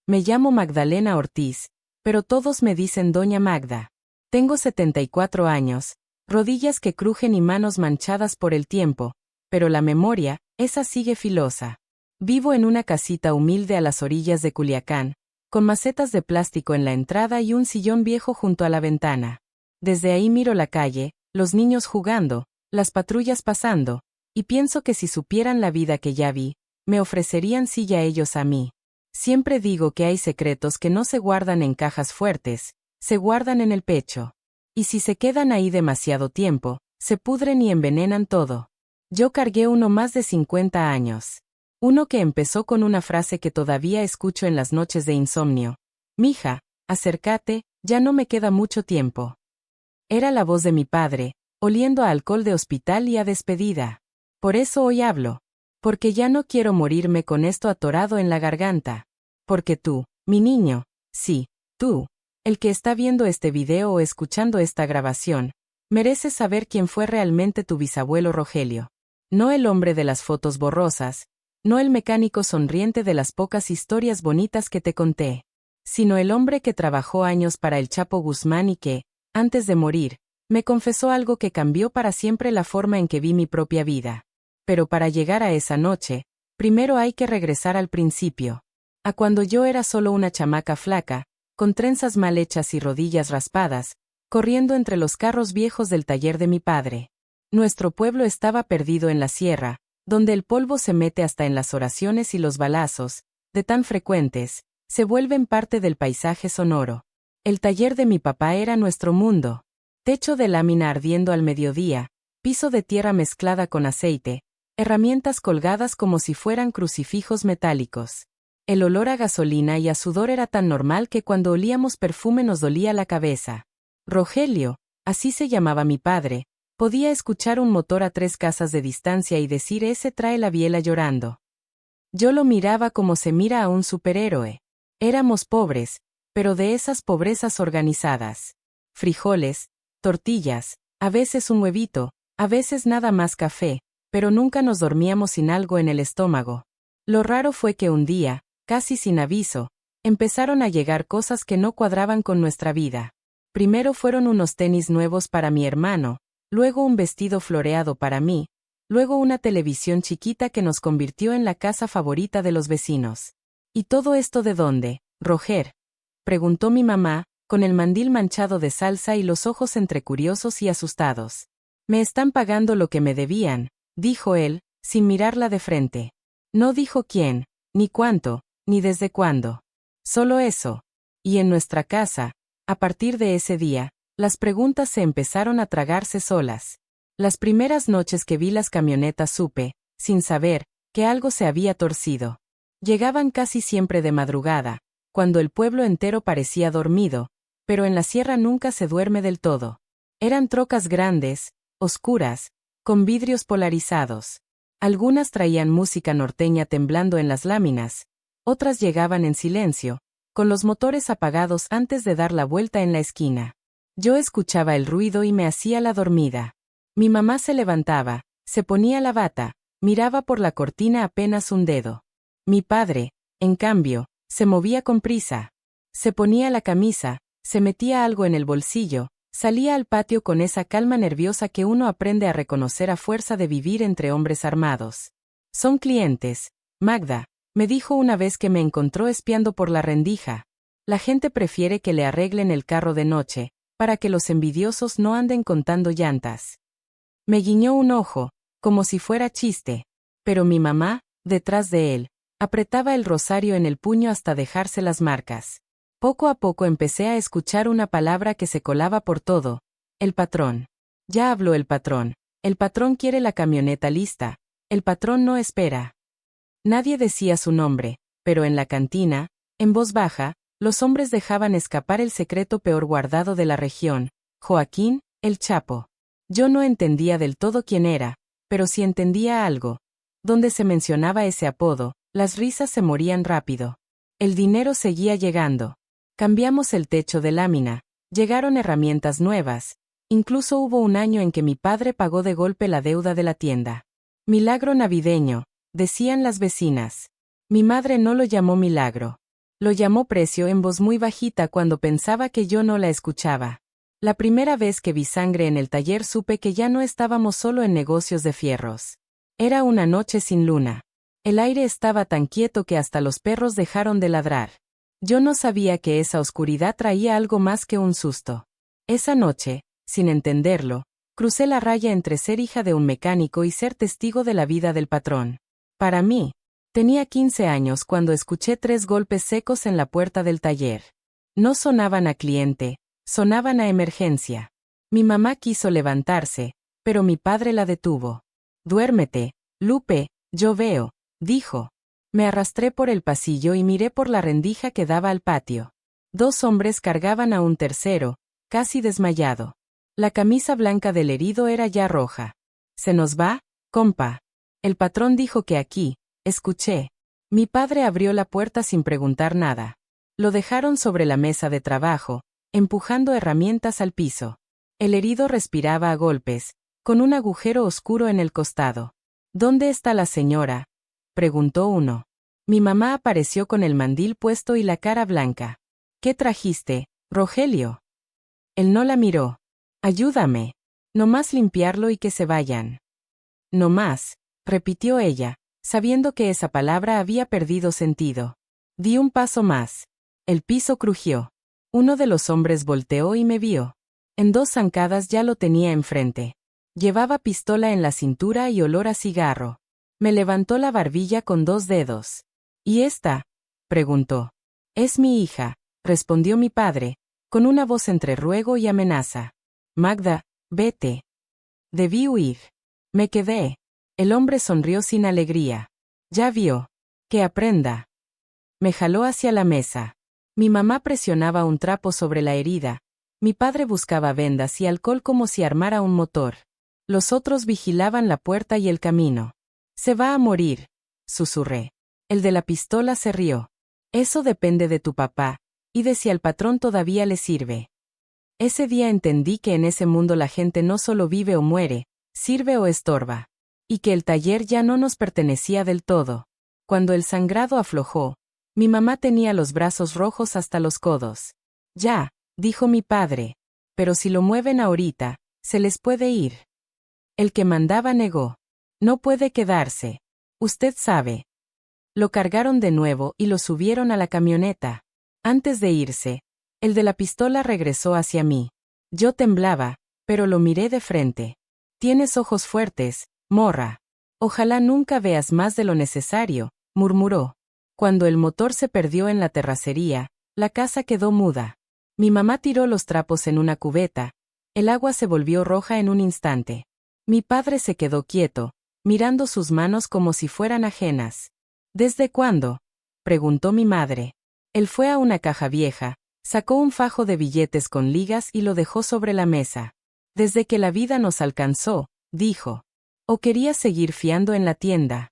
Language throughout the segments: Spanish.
Me llamo Magdalena Ortiz, pero todos me dicen Doña Magda. Tengo 74 años, rodillas que crujen y manos manchadas por el tiempo, pero la memoria, esa sigue filosa. Vivo en una casita humilde a las orillas de Culiacán, con macetas de plástico en la entrada y un sillón viejo junto a la ventana. Desde ahí miro la calle, los niños jugando, las patrullas pasando, y pienso que si supieran la vida que ya vi, me ofrecerían silla ellos a mí. Siempre digo que hay secretos que no se guardan en cajas fuertes, se guardan en el pecho. Y si se quedan ahí demasiado tiempo, se pudren y envenenan todo. Yo cargué uno más de 50 años. Uno que empezó con una frase que todavía escucho en las noches de insomnio. Mija, acércate, ya no me queda mucho tiempo. Era la voz de mi padre, oliendo a alcohol de hospital y a despedida. Por eso hoy hablo. Porque ya no quiero morirme con esto atorado en la garganta. Porque tú, mi niño, sí, tú, el que está viendo este video o escuchando esta grabación, mereces saber quién fue realmente tu bisabuelo Rogelio. No el hombre de las fotos borrosas, no el mecánico sonriente de las pocas historias bonitas que te conté, sino el hombre que trabajó años para el Chapo Guzmán y que, antes de morir, me confesó algo que cambió para siempre la forma en que vi mi propia vida. Pero para llegar a esa noche, primero hay que regresar al principio. A cuando yo era solo una chamaca flaca, con trenzas mal hechas y rodillas raspadas, corriendo entre los carros viejos del taller de mi padre. Nuestro pueblo estaba perdido en la sierra, donde el polvo se mete hasta en las oraciones y los balazos, de tan frecuentes, se vuelven parte del paisaje sonoro. El taller de mi papá era nuestro mundo. Techo de lámina ardiendo al mediodía, piso de tierra mezclada con aceite, herramientas colgadas como si fueran crucifijos metálicos. El olor a gasolina y a sudor era tan normal que cuando olíamos perfume nos dolía la cabeza. Rogelio, así se llamaba mi padre, podía escuchar un motor a 3 casas de distancia y decir ese trae la biela llorando. Yo lo miraba como se mira a un superhéroe. Éramos pobres, pero de esas pobrezas organizadas. Frijoles, tortillas, a veces un huevito, a veces nada más café, pero nunca nos dormíamos sin algo en el estómago. Lo raro fue que un día, casi sin aviso, empezaron a llegar cosas que no cuadraban con nuestra vida. Primero fueron unos tenis nuevos para mi hermano, luego un vestido floreado para mí, luego una televisión chiquita que nos convirtió en la casa favorita de los vecinos. ¿Y todo esto de dónde, Roger?, preguntó mi mamá, con el mandil manchado de salsa y los ojos entre curiosos y asustados. Me están pagando lo que me debían, dijo él, sin mirarla de frente. No dijo quién, ni cuánto, ni desde cuándo. Solo eso. Y en nuestra casa, a partir de ese día, las preguntas se empezaron a tragarse solas. Las primeras noches que vi las camionetas supe, sin saber, que algo se había torcido. Llegaban casi siempre de madrugada, cuando el pueblo entero parecía dormido, pero en la sierra nunca se duerme del todo. Eran trocas grandes, oscuras, con vidrios polarizados. Algunas traían música norteña temblando en las láminas, otras llegaban en silencio, con los motores apagados antes de dar la vuelta en la esquina. Yo escuchaba el ruido y me hacía la dormida. Mi mamá se levantaba, se ponía la bata, miraba por la cortina apenas un dedo. Mi padre, en cambio, se movía con prisa. Se ponía la camisa, se metía algo en el bolsillo, salía al patio con esa calma nerviosa que uno aprende a reconocer a fuerza de vivir entre hombres armados. Son clientes, Magda, me dijo una vez que me encontró espiando por la rendija. La gente prefiere que le arreglen el carro de noche, para que los envidiosos no anden contando llantas. Me guiñó un ojo, como si fuera chiste, pero mi mamá, detrás de él, apretaba el rosario en el puño hasta dejarse las marcas. Poco a poco empecé a escuchar una palabra que se colaba por todo: el patrón. Ya habló el patrón quiere la camioneta lista, el patrón no espera. Nadie decía su nombre, pero en la cantina, en voz baja, los hombres dejaban escapar el secreto peor guardado de la región: Joaquín, el Chapo. Yo no entendía del todo quién era, pero sí entendía algo. Donde se mencionaba ese apodo, las risas se morían rápido. El dinero seguía llegando. Cambiamos el techo de lámina, llegaron herramientas nuevas, incluso hubo un año en que mi padre pagó de golpe la deuda de la tienda. Milagro navideño, decían las vecinas. Mi madre no lo llamó milagro. Lo llamó Precio en voz muy bajita cuando pensaba que yo no la escuchaba. La primera vez que vi sangre en el taller supe que ya no estábamos solo en negocios de fierros. Era una noche sin luna. El aire estaba tan quieto que hasta los perros dejaron de ladrar. Yo no sabía que esa oscuridad traía algo más que un susto. Esa noche, sin entenderlo, crucé la raya entre ser hija de un mecánico y ser testigo de la vida del patrón. Para mí, tenía 15 años cuando escuché 3 golpes secos en la puerta del taller. No sonaban a cliente, sonaban a emergencia. Mi mamá quiso levantarse, pero mi padre la detuvo. «Duérmete, Lupe, yo veo», dijo. Me arrastré por el pasillo y miré por la rendija que daba al patio. 2 hombres cargaban a un tercero, casi desmayado. La camisa blanca del herido era ya roja. «¿Se nos va, compa?» El patrón dijo que aquí, escuché. Mi padre abrió la puerta sin preguntar nada. Lo dejaron sobre la mesa de trabajo, empujando herramientas al piso. El herido respiraba a golpes, con un agujero oscuro en el costado. «¿Dónde está la señora?», preguntó uno. Mi mamá apareció con el mandil puesto y la cara blanca. «¿Qué trajiste, Rogelio?». Él no la miró. «Ayúdame. No más limpiarlo y que se vayan». «No más», repitió ella, sabiendo que esa palabra había perdido sentido. Di un paso más. El piso crujió. Uno de los hombres volteó y me vio. En 2 zancadas ya lo tenía enfrente. Llevaba pistola en la cintura y olor a cigarro. Me levantó la barbilla con 2 dedos. «¿Y esta?», preguntó. «Es mi hija», respondió mi padre, con una voz entre ruego y amenaza. «Magda, vete». Debí huir. Me quedé. El hombre sonrió sin alegría. «Ya vio. Que aprenda». Me jaló hacia la mesa. Mi mamá presionaba un trapo sobre la herida. Mi padre buscaba vendas y alcohol como si armara un motor. Los otros vigilaban la puerta y el camino. «Se va a morir», susurré. El de la pistola se rió. «Eso depende de tu papá, y de si al patrón todavía le sirve». Ese día entendí que en ese mundo la gente no solo vive o muere, sirve o estorba. Y que el taller ya no nos pertenecía del todo. Cuando el sangrado aflojó, mi mamá tenía los brazos rojos hasta los codos. «Ya», dijo mi padre. «Pero si lo mueven ahorita, se les puede ir». El que mandaba negó. «No puede quedarse. Usted sabe». Lo cargaron de nuevo y lo subieron a la camioneta. Antes de irse, el de la pistola regresó hacia mí. Yo temblaba, pero lo miré de frente. «Tienes ojos fuertes, morra. Ojalá nunca veas más de lo necesario», murmuró. Cuando el motor se perdió en la terracería, la casa quedó muda. Mi mamá tiró los trapos en una cubeta. El agua se volvió roja en un instante. Mi padre se quedó quieto, mirando sus manos como si fueran ajenas. «¿Desde cuándo?», preguntó mi madre. Él fue a una caja vieja, sacó un fajo de billetes con ligas y lo dejó sobre la mesa. «Desde que la vida nos alcanzó», dijo. «¿O querías seguir fiando en la tienda?».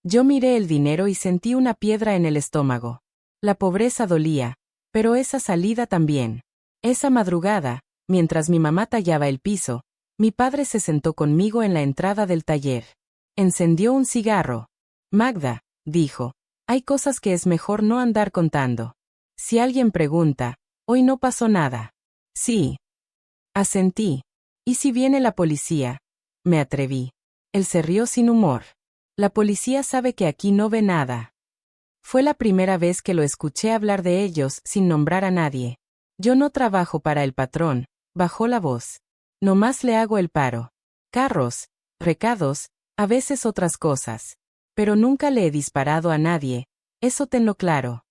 Yo miré el dinero y sentí una piedra en el estómago. La pobreza dolía, pero esa salida también. Esa madrugada, mientras mi mamá tallaba el piso, mi padre se sentó conmigo en la entrada del taller. Encendió un cigarro. «Magda», dijo, «hay cosas que es mejor no andar contando. Si alguien pregunta, hoy no pasó nada». «Sí». Asentí. «¿Y si viene la policía?», me atreví. Él se rió sin humor. «La policía sabe que aquí no ve nada». Fue la primera vez que lo escuché hablar de ellos sin nombrar a nadie. «Yo no trabajo para el patrón», bajó la voz. «Nomás le hago el paro. Carros, recados, a veces otras cosas. Pero nunca le he disparado a nadie, eso tenlo claro».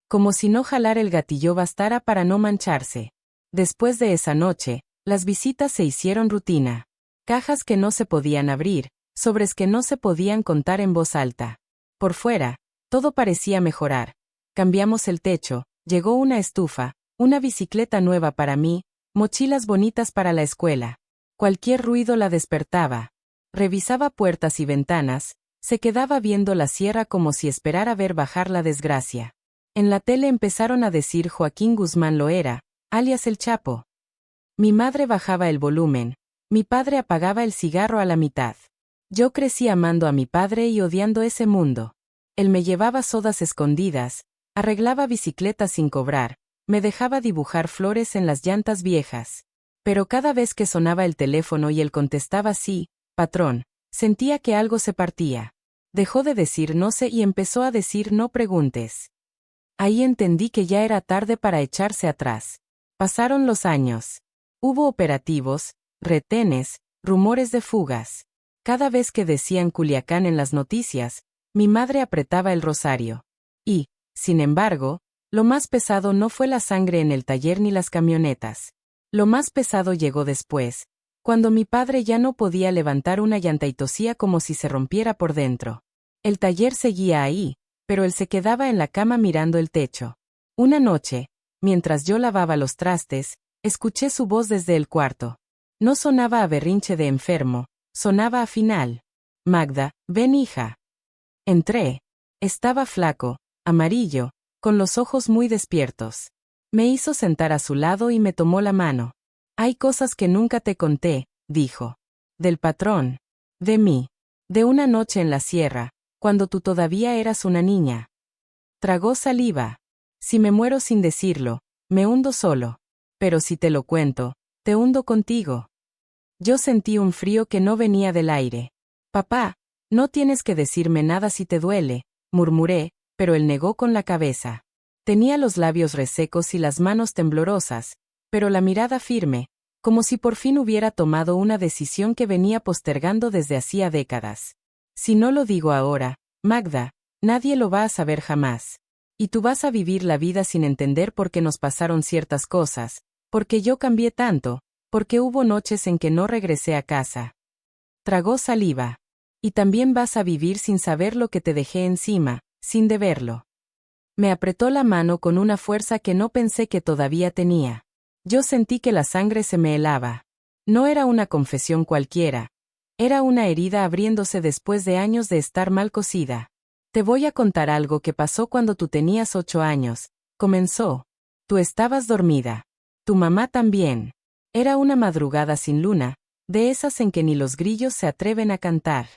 Como si no jalar el gatillo bastara para no mancharse. Después de esa noche, las visitas se hicieron rutina. Cajas que no se podían abrir, sobres que no se podían contar en voz alta. Por fuera, todo parecía mejorar. Cambiamos el techo, llegó una estufa, una bicicleta nueva para mí, mochilas bonitas para la escuela. Cualquier ruido la despertaba. Revisaba puertas y ventanas, se quedaba viendo la sierra como si esperara ver bajar la desgracia. En la tele empezaron a decir Joaquín Guzmán Loera, alias El Chapo. Mi madre bajaba el volumen, mi padre apagaba el cigarro a la mitad. Yo crecí amando a mi padre y odiando ese mundo. Él me llevaba sodas escondidas, Arreglaba bicicletas sin cobrar, me dejaba dibujar flores en las llantas viejas. Pero cada vez que sonaba el teléfono y él contestaba sí, patrón, sentía que algo se partía. Dejó de decir no sé y empezó a decir no preguntes. Ahí entendí que ya era tarde para echarse atrás. Pasaron los años. Hubo operativos, retenes, rumores de fugas. Cada vez que decían Culiacán en las noticias, mi madre apretaba el rosario. Y, sin embargo, lo más pesado no fue la sangre en el taller ni las camionetas. Lo más pesado llegó después, cuando mi padre ya no podía levantar una llanta y tosía como si se rompiera por dentro. El taller seguía ahí, pero él se quedaba en la cama mirando el techo. Una noche, mientras yo lavaba los trastes, escuché su voz desde el cuarto. No sonaba a berrinche de enfermo, sonaba a final. Magda, ven hija. Entré. Estaba flaco, amarillo, con los ojos muy despiertos. Me hizo sentar a su lado y me tomó la mano. Hay cosas que nunca te conté, dijo. Del patrón. De mí. De una noche en la sierra, cuando tú todavía eras una niña. Tragó saliva. Si me muero sin decirlo, me hundo solo. Pero si te lo cuento, te hundo contigo. Yo sentí un frío que no venía del aire. Papá, no tienes que decirme nada si te duele, murmuré, pero él negó con la cabeza. Tenía los labios resecos y las manos temblorosas, pero la mirada firme, como si por fin hubiera tomado una decisión que venía postergando desde hacía décadas. Si no lo digo ahora, Magda, nadie lo va a saber jamás. Y tú vas a vivir la vida sin entender por qué nos pasaron ciertas cosas, porque yo cambié tanto, porque hubo noches en que no regresé a casa. Tragó saliva. Y también vas a vivir sin saber lo que te dejé encima, sin deberlo. Me apretó la mano con una fuerza que no pensé que todavía tenía. Yo sentí que la sangre se me helaba. No era una confesión cualquiera. Era una herida abriéndose después de años de estar mal cosida. Te voy a contar algo que pasó cuando tú tenías 8 años, comenzó. Tú estabas dormida. Tu mamá también. Era una madrugada sin luna, de esas en que ni los grillos se atreven a cantar.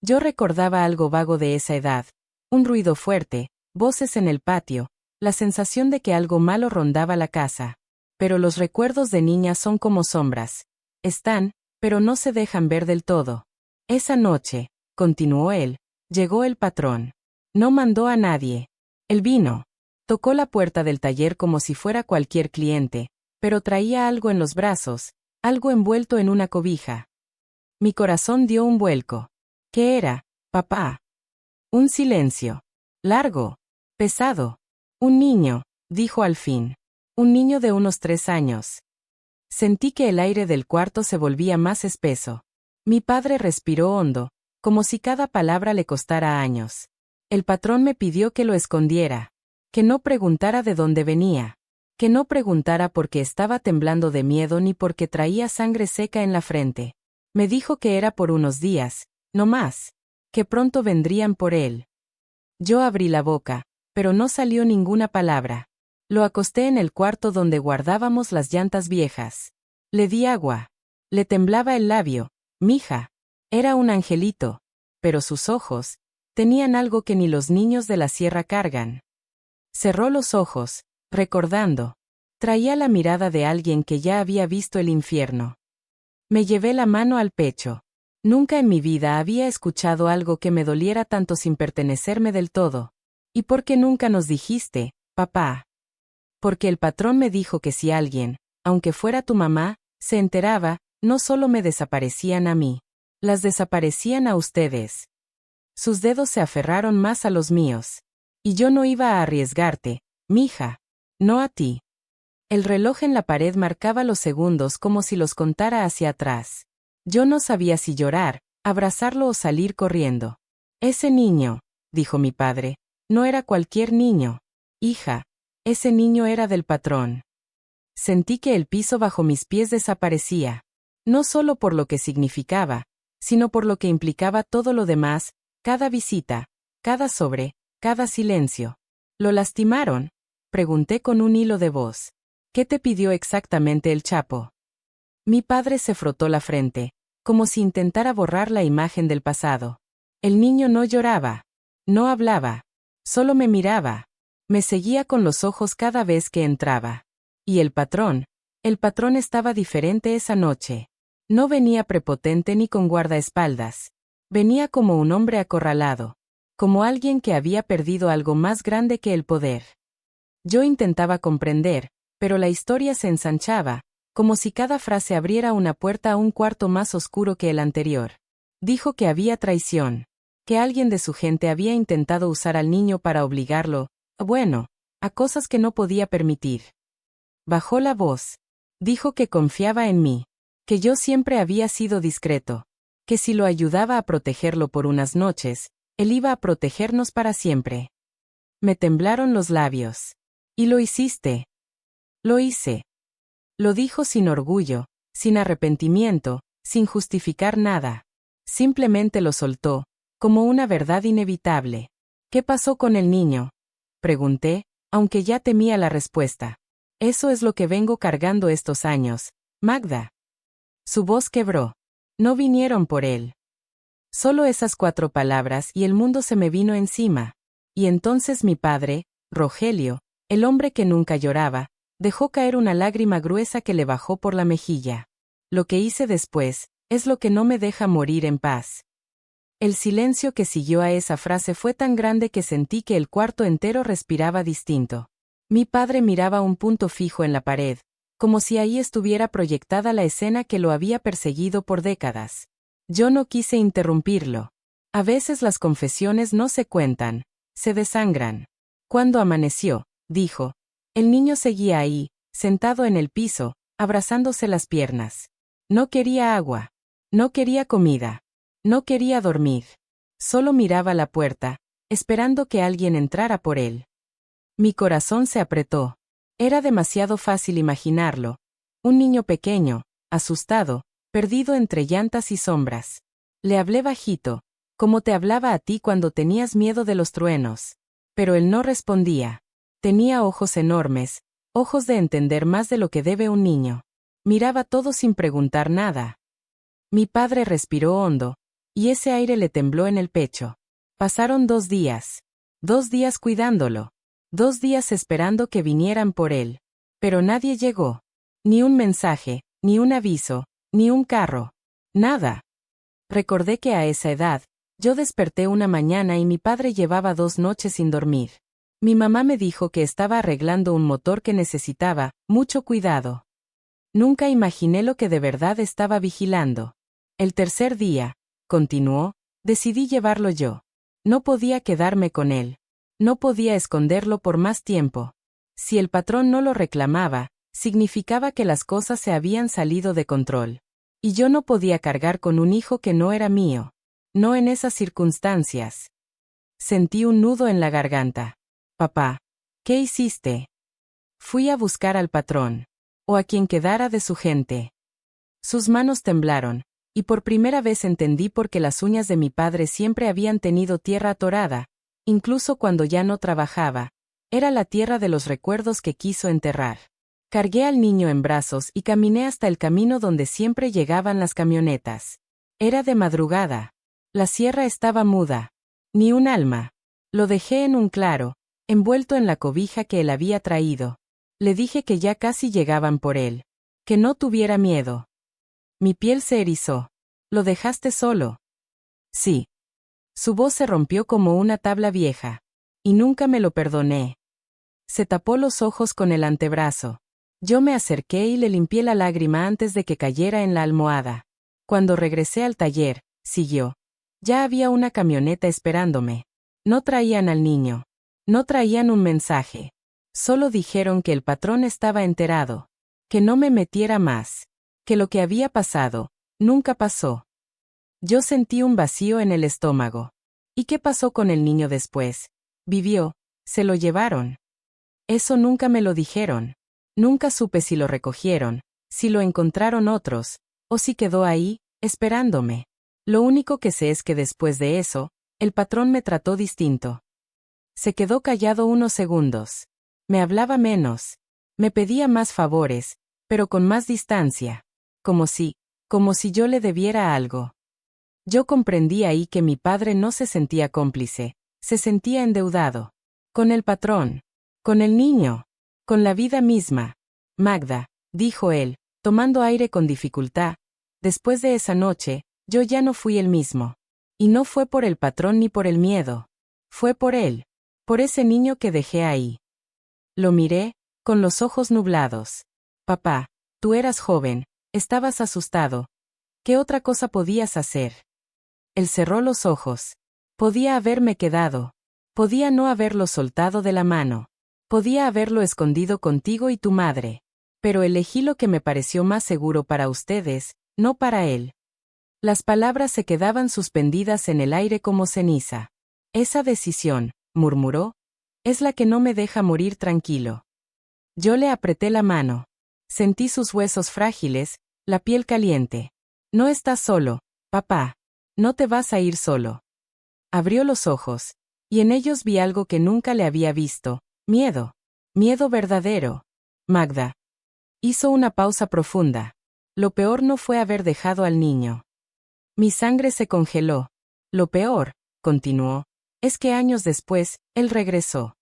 Yo recordaba algo vago de esa edad, un ruido fuerte, voces en el patio, la sensación de que algo malo rondaba la casa. Pero los recuerdos de niña son como sombras. Están, pero no se dejan ver del todo. Esa noche, continuó él, llegó el patrón. No mandó a nadie. Él vino. Tocó la puerta del taller como si fuera cualquier cliente, pero traía algo en los brazos, algo envuelto en una cobija. Mi corazón dio un vuelco. ¿Qué era, papá? Un silencio. Largo. Pesado. Un niño, dijo al fin. Un niño de unos 3 años. Sentí que el aire del cuarto se volvía más espeso. Mi padre respiró hondo, como si cada palabra le costara años. El patrón me pidió que lo escondiera, que no preguntara de dónde venía, que no preguntara por qué estaba temblando de miedo ni porque traía sangre seca en la frente. Me dijo que era por unos días, no más, que pronto vendrían por él. Yo abrí la boca, pero no salió ninguna palabra. Lo acosté en el cuarto donde guardábamos las llantas viejas. Le di agua. Le temblaba el labio. Mija. Era un angelito. Pero sus ojos tenían algo que ni los niños de la sierra cargan. Cerró los ojos, recordando. Traía la mirada de alguien que ya había visto el infierno. Me llevé la mano al pecho. Nunca en mi vida había escuchado algo que me doliera tanto sin pertenecerme del todo. ¿Y por qué nunca nos dijiste, papá? Porque el patrón me dijo que si alguien, aunque fuera tu mamá, se enteraba, no solo me desaparecían a mí. Las desaparecían a ustedes. Sus dedos se aferraron más a los míos. Y yo no iba a arriesgarte, mija. No a ti. El reloj en la pared marcaba los segundos como si los contara hacia atrás. Yo no sabía si llorar, abrazarlo o salir corriendo. Ese niño, dijo mi padre, no era cualquier niño. Hija, ese niño era del patrón. Sentí que el piso bajo mis pies desaparecía. No solo por lo que significaba, sino por lo que implicaba todo lo demás, cada visita, cada sobre, cada silencio. ¿Lo lastimaron? Pregunté con un hilo de voz. ¿Qué te pidió exactamente el Chapo? Mi padre se frotó la frente, como si intentara borrar la imagen del pasado. El niño no lloraba, no hablaba, solo me miraba. Me seguía con los ojos cada vez que entraba. Y el patrón estaba diferente esa noche. No venía prepotente ni con guardaespaldas. Venía como un hombre acorralado. Como alguien que había perdido algo más grande que el poder. Yo intentaba comprender, pero la historia se ensanchaba, como si cada frase abriera una puerta a un cuarto más oscuro que el anterior. Dijo que había traición, que alguien de su gente había intentado usar al niño para obligarlo, bueno, a cosas que no podía permitir. Bajó la voz. Dijo que confiaba en mí, que yo siempre había sido discreto, que si lo ayudaba a protegerlo por unas noches, él iba a protegernos para siempre. Me temblaron los labios. ¿Y lo hiciste? Lo hice. Lo dijo sin orgullo, sin arrepentimiento, sin justificar nada. Simplemente lo soltó, como una verdad inevitable. ¿Qué pasó con el niño? Pregunté, aunque ya temía la respuesta. Eso es lo que vengo cargando estos años, Magda. Su voz quebró. No vinieron por él. Solo esas 4 palabras y el mundo se me vino encima. Y entonces mi padre, Rogelio, el hombre que nunca lloraba, dejó caer una lágrima gruesa que le bajó por la mejilla. Lo que hice después, es lo que no me deja morir en paz. El silencio que siguió a esa frase fue tan grande que sentí que el cuarto entero respiraba distinto. Mi padre miraba un punto fijo en la pared, como si ahí estuviera proyectada la escena que lo había perseguido por décadas. Yo no quise interrumpirlo. A veces las confesiones no se cuentan, se desangran. Cuando amaneció, dijo, el niño seguía ahí, sentado en el piso, abrazándose las piernas. No quería agua. No quería comida. No quería dormir. Solo miraba la puerta, esperando que alguien entrara por él. Mi corazón se apretó. Era demasiado fácil imaginarlo. Un niño pequeño, asustado, perdido entre llantas y sombras. Le hablé bajito, como te hablaba a ti cuando tenías miedo de los truenos. Pero él no respondía. Tenía ojos enormes, ojos de entender más de lo que debe un niño. Miraba todo sin preguntar nada. Mi padre respiró hondo, y ese aire le tembló en el pecho. Pasaron 2 días. 2 días cuidándolo. 2 días esperando que vinieran por él. Pero nadie llegó. Ni un mensaje, ni un aviso, ni un carro. Nada. Recordé que a esa edad, yo desperté una mañana y mi padre llevaba 2 noches sin dormir. Mi mamá me dijo que estaba arreglando un motor que necesitaba mucho cuidado. Nunca imaginé lo que de verdad estaba vigilando. El tercer día, continuó, decidí llevarlo yo. No podía quedarme con él. No podía esconderlo por más tiempo. Si el patrón no lo reclamaba, significaba que las cosas se habían salido de control. Y yo no podía cargar con un hijo que no era mío. No en esas circunstancias. Sentí un nudo en la garganta. Papá, ¿qué hiciste? Fui a buscar al patrón. O a quien quedara de su gente. Sus manos temblaron, y por primera vez entendí por qué las uñas de mi padre siempre habían tenido tierra atorada, incluso cuando ya no trabajaba. Era la tierra de los recuerdos que quiso enterrar. Cargué al niño en brazos y caminé hasta el camino donde siempre llegaban las camionetas. Era de madrugada. La sierra estaba muda. Ni un alma. Lo dejé en un claro, envuelto en la cobija que él había traído. Le dije que ya casi llegaban por él. Que no tuviera miedo. Mi piel se erizó. ¿Lo dejaste solo? Sí. Su voz se rompió como una tabla vieja. Y nunca me lo perdoné. Se tapó los ojos con el antebrazo. Yo me acerqué y le limpié la lágrima antes de que cayera en la almohada. Cuando regresé al taller, siguió. Ya había una camioneta esperándome. No traían al niño. No traían un mensaje. Solo dijeron que el patrón estaba enterado. Que no me metiera más. Que lo que había pasado, nunca pasó. Yo sentí un vacío en el estómago. ¿Y qué pasó con el niño después? Vivió. Se lo llevaron. Eso nunca me lo dijeron. Nunca supe si lo recogieron, si lo encontraron otros, o si quedó ahí, esperándome. Lo único que sé es que después de eso, el patrón me trató distinto. Se quedó callado unos segundos. Me hablaba menos. Me pedía más favores, pero con más distancia. Como si yo le debiera algo. Yo comprendí ahí que mi padre no se sentía cómplice, se sentía endeudado. Con el patrón. Con el niño. Con la vida misma. Magda, dijo él, tomando aire con dificultad. Después de esa noche, yo ya no fui el mismo. Y no fue por el patrón ni por el miedo. Fue por él. Por ese niño que dejé ahí. Lo miré, con los ojos nublados. Papá, tú eras joven, estabas asustado. ¿Qué otra cosa podías hacer? Él cerró los ojos. Podía haberme quedado. Podía no haberlo soltado de la mano. Podía haberlo escondido contigo y tu madre. Pero elegí lo que me pareció más seguro para ustedes, no para él. Las palabras se quedaban suspendidas en el aire como ceniza. Esa decisión, murmuró, es la que no me deja morir tranquilo. Yo le apreté la mano. Sentí sus huesos frágiles, la piel caliente. No estás solo, papá. No te vas a ir solo. Abrió los ojos, y en ellos vi algo que nunca le había visto, miedo. Miedo verdadero. Magda. Hizo una pausa profunda. Lo peor no fue haber dejado al niño. Mi sangre se congeló. Lo peor, continuó, es que años después, él regresó.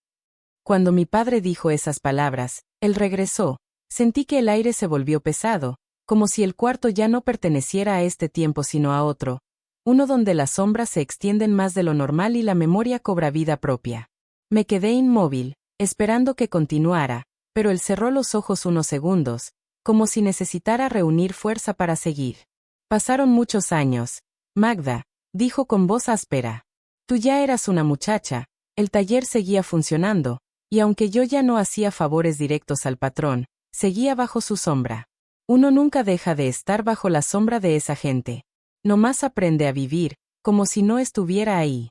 Cuando mi padre dijo esas palabras, él regresó, sentí que el aire se volvió pesado, como si el cuarto ya no perteneciera a este tiempo sino a otro, uno donde las sombras se extienden más de lo normal y la memoria cobra vida propia. Me quedé inmóvil, esperando que continuara, pero él cerró los ojos unos segundos, como si necesitara reunir fuerza para seguir. Pasaron muchos años. Magda, dijo con voz áspera. Tú ya eras una muchacha, el taller seguía funcionando, y aunque yo ya no hacía favores directos al patrón, seguía bajo su sombra. Uno nunca deja de estar bajo la sombra de esa gente. Nomás aprende a vivir, como si no estuviera ahí.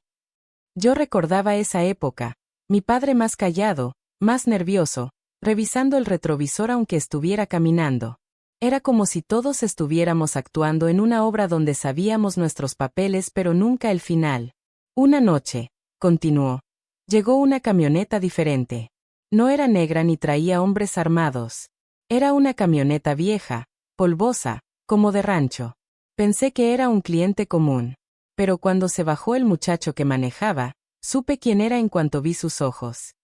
Yo recordaba esa época, mi padre más callado, más nervioso, revisando el retrovisor aunque estuviera caminando. Era como si todos estuviéramos actuando en una obra donde sabíamos nuestros papeles pero nunca el final. Una noche, continuó, llegó una camioneta diferente. No era negra ni traía hombres armados. Era una camioneta vieja, polvosa, como de rancho. Pensé que era un cliente común. Pero cuando se bajó el muchacho que manejaba, supe quién era en cuanto vi sus ojos.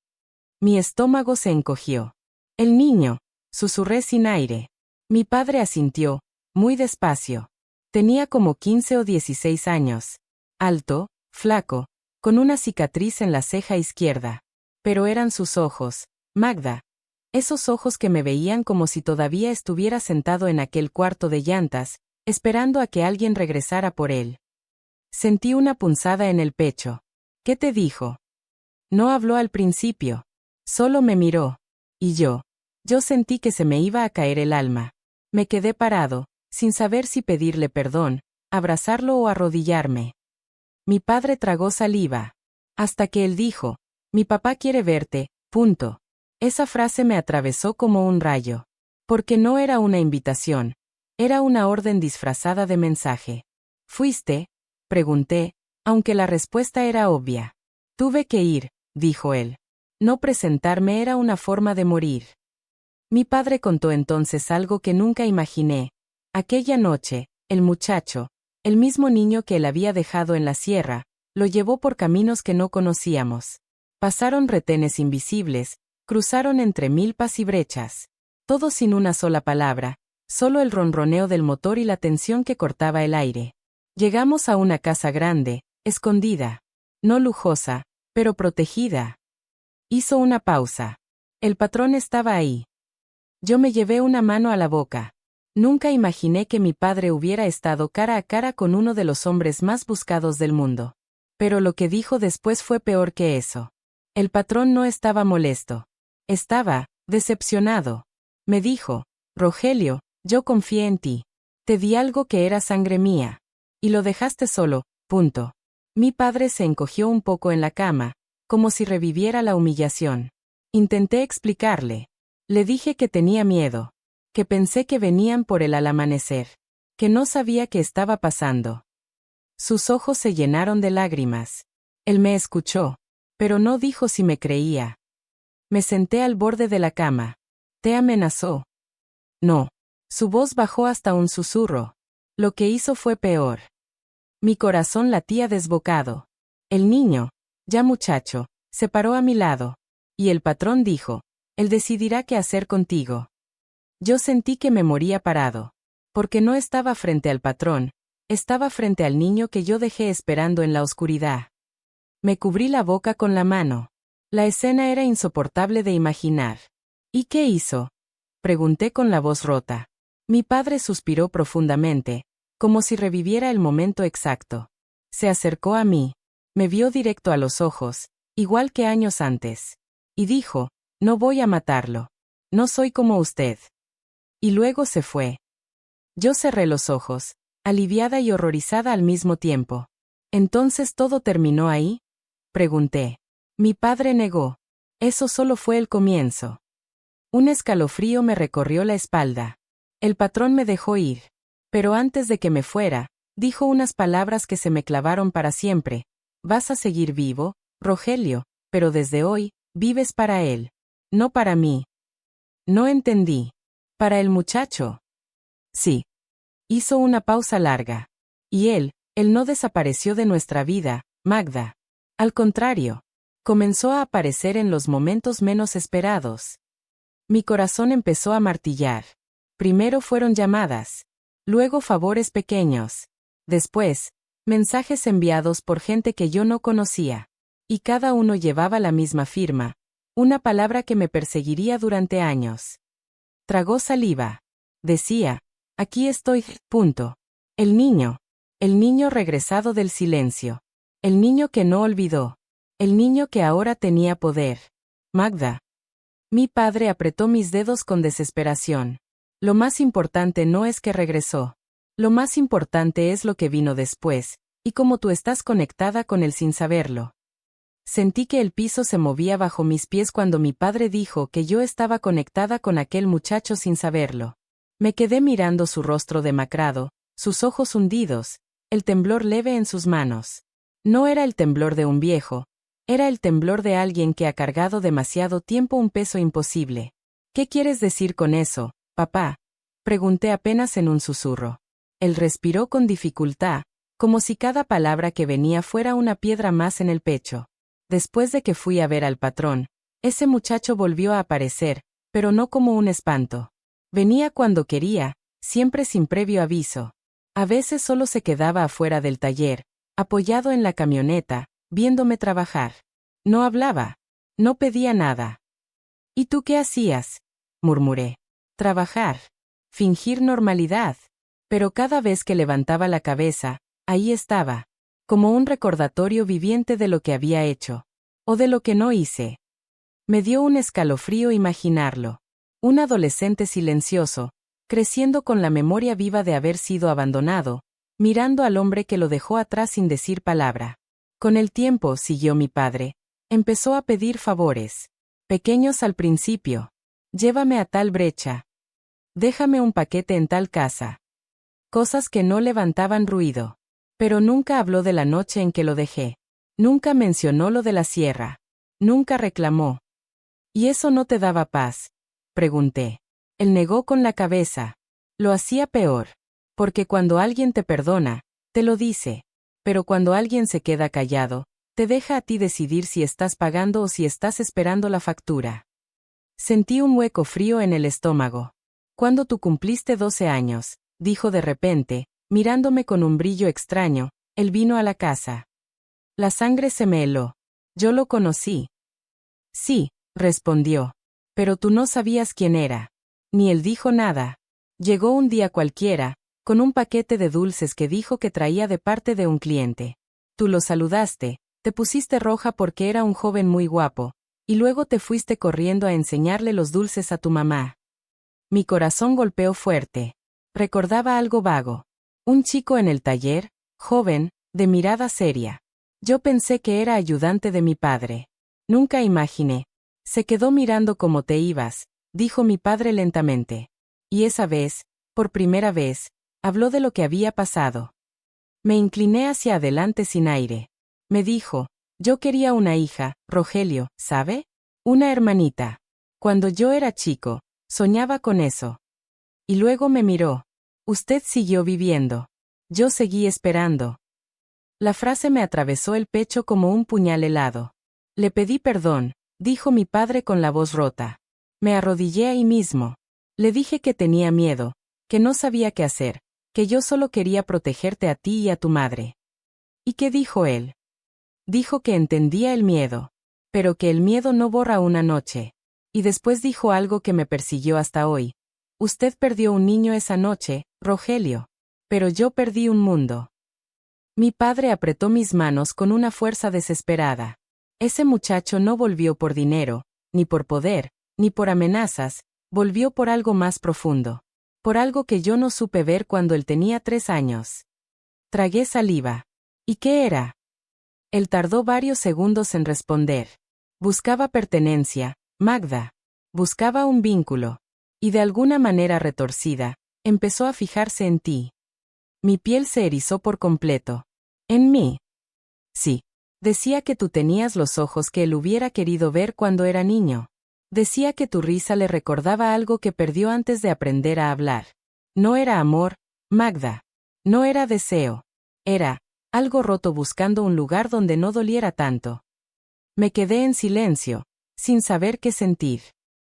Mi estómago se encogió. El niño, susurré sin aire. Mi padre asintió, muy despacio. Tenía como 15 o 16 años. Alto, flaco, con una cicatriz en la ceja izquierda. Pero eran sus ojos, Magda. Esos ojos que me veían como si todavía estuviera sentado en aquel cuarto de llantas, esperando a que alguien regresara por él. Sentí una punzada en el pecho. ¿Qué te dijo? No habló al principio. Solo me miró. Y yo sentí que se me iba a caer el alma. Me quedé parado, sin saber si pedirle perdón, abrazarlo o arrodillarme. Mi padre tragó saliva. Hasta que él dijo, mi papá quiere verte, punto. Esa frase me atravesó como un rayo. Porque no era una invitación. Era una orden disfrazada de mensaje. ¿Fuiste? Pregunté, aunque la respuesta era obvia. Tuve que ir, dijo él. No presentarme era una forma de morir. Mi padre contó entonces algo que nunca imaginé. Aquella noche, el muchacho, el mismo niño que él había dejado en la sierra, lo llevó por caminos que no conocíamos. Pasaron retenes invisibles, cruzaron entre milpas y brechas. Todo sin una sola palabra, solo el ronroneo del motor y la tensión que cortaba el aire. Llegamos a una casa grande, escondida. No lujosa, pero protegida. Hizo una pausa. El patrón estaba ahí. Yo me llevé una mano a la boca. Nunca imaginé que mi padre hubiera estado cara a cara con uno de los hombres más buscados del mundo. Pero lo que dijo después fue peor que eso. El patrón no estaba molesto. Estaba decepcionado. Me dijo, Rogelio, yo confié en ti. Te di algo que era sangre mía. Y lo dejaste solo, punto. Mi padre se encogió un poco en la cama, como si reviviera la humillación. Intenté explicarle. Le dije que tenía miedo. Que pensé que venían por él al amanecer. Que no sabía qué estaba pasando. Sus ojos se llenaron de lágrimas. Él me escuchó, pero no dijo si me creía. Me senté al borde de la cama. ¿Te amenazó? No. Su voz bajó hasta un susurro. Lo que hizo fue peor. Mi corazón latía desbocado. El niño, ya muchacho, se paró a mi lado. Y el patrón dijo, él decidirá qué hacer contigo. Yo sentí que me moría parado. Porque no estaba frente al patrón, estaba frente al niño que yo dejé esperando en la oscuridad. Me cubrí la boca con la mano. La escena era insoportable de imaginar. ¿Y qué hizo? Pregunté con la voz rota. Mi padre suspiró profundamente, como si reviviera el momento exacto. Se acercó a mí. Me vio directo a los ojos, igual que años antes. Y dijo, no voy a matarlo. No soy como usted. Y luego se fue. Yo cerré los ojos, aliviada y horrorizada al mismo tiempo. ¿Entonces todo terminó ahí? Pregunté. Mi padre negó. Eso solo fue el comienzo. Un escalofrío me recorrió la espalda. El patrón me dejó ir. Pero antes de que me fuera, dijo unas palabras que se me clavaron para siempre. Vas a seguir vivo, Rogelio, pero desde hoy, vives para él. No para mí. No entendí. ¿Para el muchacho? Sí. Hizo una pausa larga. Y él no desapareció de nuestra vida, Magda. Al contrario, comenzó a aparecer en los momentos menos esperados. Mi corazón empezó a martillar. Primero fueron llamadas. Luego favores pequeños. Después, mensajes enviados por gente que yo no conocía. Y cada uno llevaba la misma firma. Una palabra que me perseguiría durante años. Tragó saliva. Decía, aquí estoy, punto. El niño regresado del silencio. El niño que no olvidó. El niño que ahora tenía poder. Magda. Mi padre apretó mis dedos con desesperación. Lo más importante no es que regresó. Lo más importante es lo que vino después, y cómo tú estás conectada con él sin saberlo. Sentí que el piso se movía bajo mis pies cuando mi padre dijo que yo estaba conectada con aquel muchacho sin saberlo. Me quedé mirando su rostro demacrado, sus ojos hundidos, el temblor leve en sus manos. No era el temblor de un viejo, era el temblor de alguien que ha cargado demasiado tiempo un peso imposible. ¿Qué quieres decir con eso, papá? Pregunté apenas en un susurro. Él respiró con dificultad, como si cada palabra que venía fuera una piedra más en el pecho. Después de que fui a ver al patrón, ese muchacho volvió a aparecer, pero no como un espanto. Venía cuando quería, siempre sin previo aviso. A veces solo se quedaba afuera del taller, apoyado en la camioneta, viéndome trabajar. No hablaba. No pedía nada. ¿Y tú qué hacías? Murmuré. Trabajar. Fingir normalidad. Pero cada vez que levantaba la cabeza, ahí estaba. Como un recordatorio viviente de lo que había hecho. O de lo que no hice. Me dio un escalofrío imaginarlo. Un adolescente silencioso, creciendo con la memoria viva de haber sido abandonado, mirando al hombre que lo dejó atrás sin decir palabra. Con el tiempo, siguió mi padre, empezó a pedir favores. Pequeños al principio. Llévame a tal brecha. Déjame un paquete en tal casa. Cosas que no levantaban ruido. Pero nunca habló de la noche en que lo dejé. Nunca mencionó lo de la sierra. Nunca reclamó. ¿Y eso no te daba paz? Pregunté. Él negó con la cabeza. Lo hacía peor. Porque cuando alguien te perdona, te lo dice. Pero cuando alguien se queda callado, te deja a ti decidir si estás pagando o si estás esperando la factura. Sentí un hueco frío en el estómago. Cuando tú cumpliste 12 años, dijo de repente, mirándome con un brillo extraño, él vino a la casa. La sangre se me heló. Yo lo conocí. Sí, respondió. Pero tú no sabías quién era. Ni él dijo nada. Llegó un día cualquiera, con un paquete de dulces que dijo que traía de parte de un cliente. Tú lo saludaste, te pusiste roja porque era un joven muy guapo, y luego te fuiste corriendo a enseñarle los dulces a tu mamá. Mi corazón golpeó fuerte. Recordaba algo vago. Un chico en el taller, joven, de mirada seria. Yo pensé que era ayudante de mi padre. Nunca imaginé. Se quedó mirando cómo te ibas, dijo mi padre lentamente. Y esa vez, por primera vez, habló de lo que había pasado. Me incliné hacia adelante sin aire. Me dijo, yo quería una hija, Rogelio, ¿sabe? Una hermanita. Cuando yo era chico, soñaba con eso. Y luego me miró. Usted siguió viviendo. Yo seguí esperando. La frase me atravesó el pecho como un puñal helado. Le pedí perdón, dijo mi padre con la voz rota. Me arrodillé ahí mismo. Le dije que tenía miedo, que no sabía qué hacer, que yo solo quería protegerte a ti y a tu madre. ¿Y qué dijo él? Dijo que entendía el miedo, pero que el miedo no borra una noche. Y después dijo algo que me persiguió hasta hoy. Usted perdió un niño esa noche, Rogelio. Pero yo perdí un mundo. Mi padre apretó mis manos con una fuerza desesperada. Ese muchacho no volvió por dinero, ni por poder, ni por amenazas, volvió por algo más profundo. Por algo que yo no supe ver cuando él tenía 3 años. Tragué saliva. ¿Y qué era? Él tardó varios segundos en responder. Buscaba pertenencia, Magda. Buscaba un vínculo. Y de alguna manera retorcida, empezó a fijarse en ti. Mi piel se erizó por completo. ¿En mí? Sí. Decía que tú tenías los ojos que él hubiera querido ver cuando era niño. Decía que tu risa le recordaba algo que perdió antes de aprender a hablar. No era amor, Magda. No era deseo. Era algo roto buscando un lugar donde no doliera tanto. Me quedé en silencio, sin saber qué sentir.